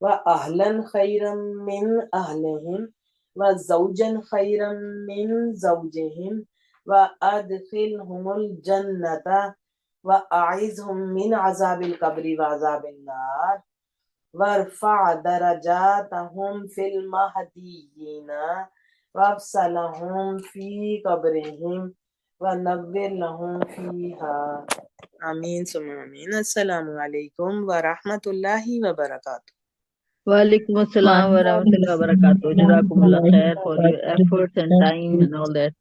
وأهلا خيرا من أهلهم وزوجا خيرا من زوجهم وأدخلهم الجنة وأعذهم من عذاب القبر وعذاب النار وارفع درجاتهم في المهديين وافصلهم في قبرهم ونور لهم فيها آمین ثم آمین. السلام علیکم ورحمۃ اللہ وبرکاتہ. وعلیکم السلام ورحمۃ اللہ وبرکاتہ. جزاکم اللہ خیر for your efforts and time and all that.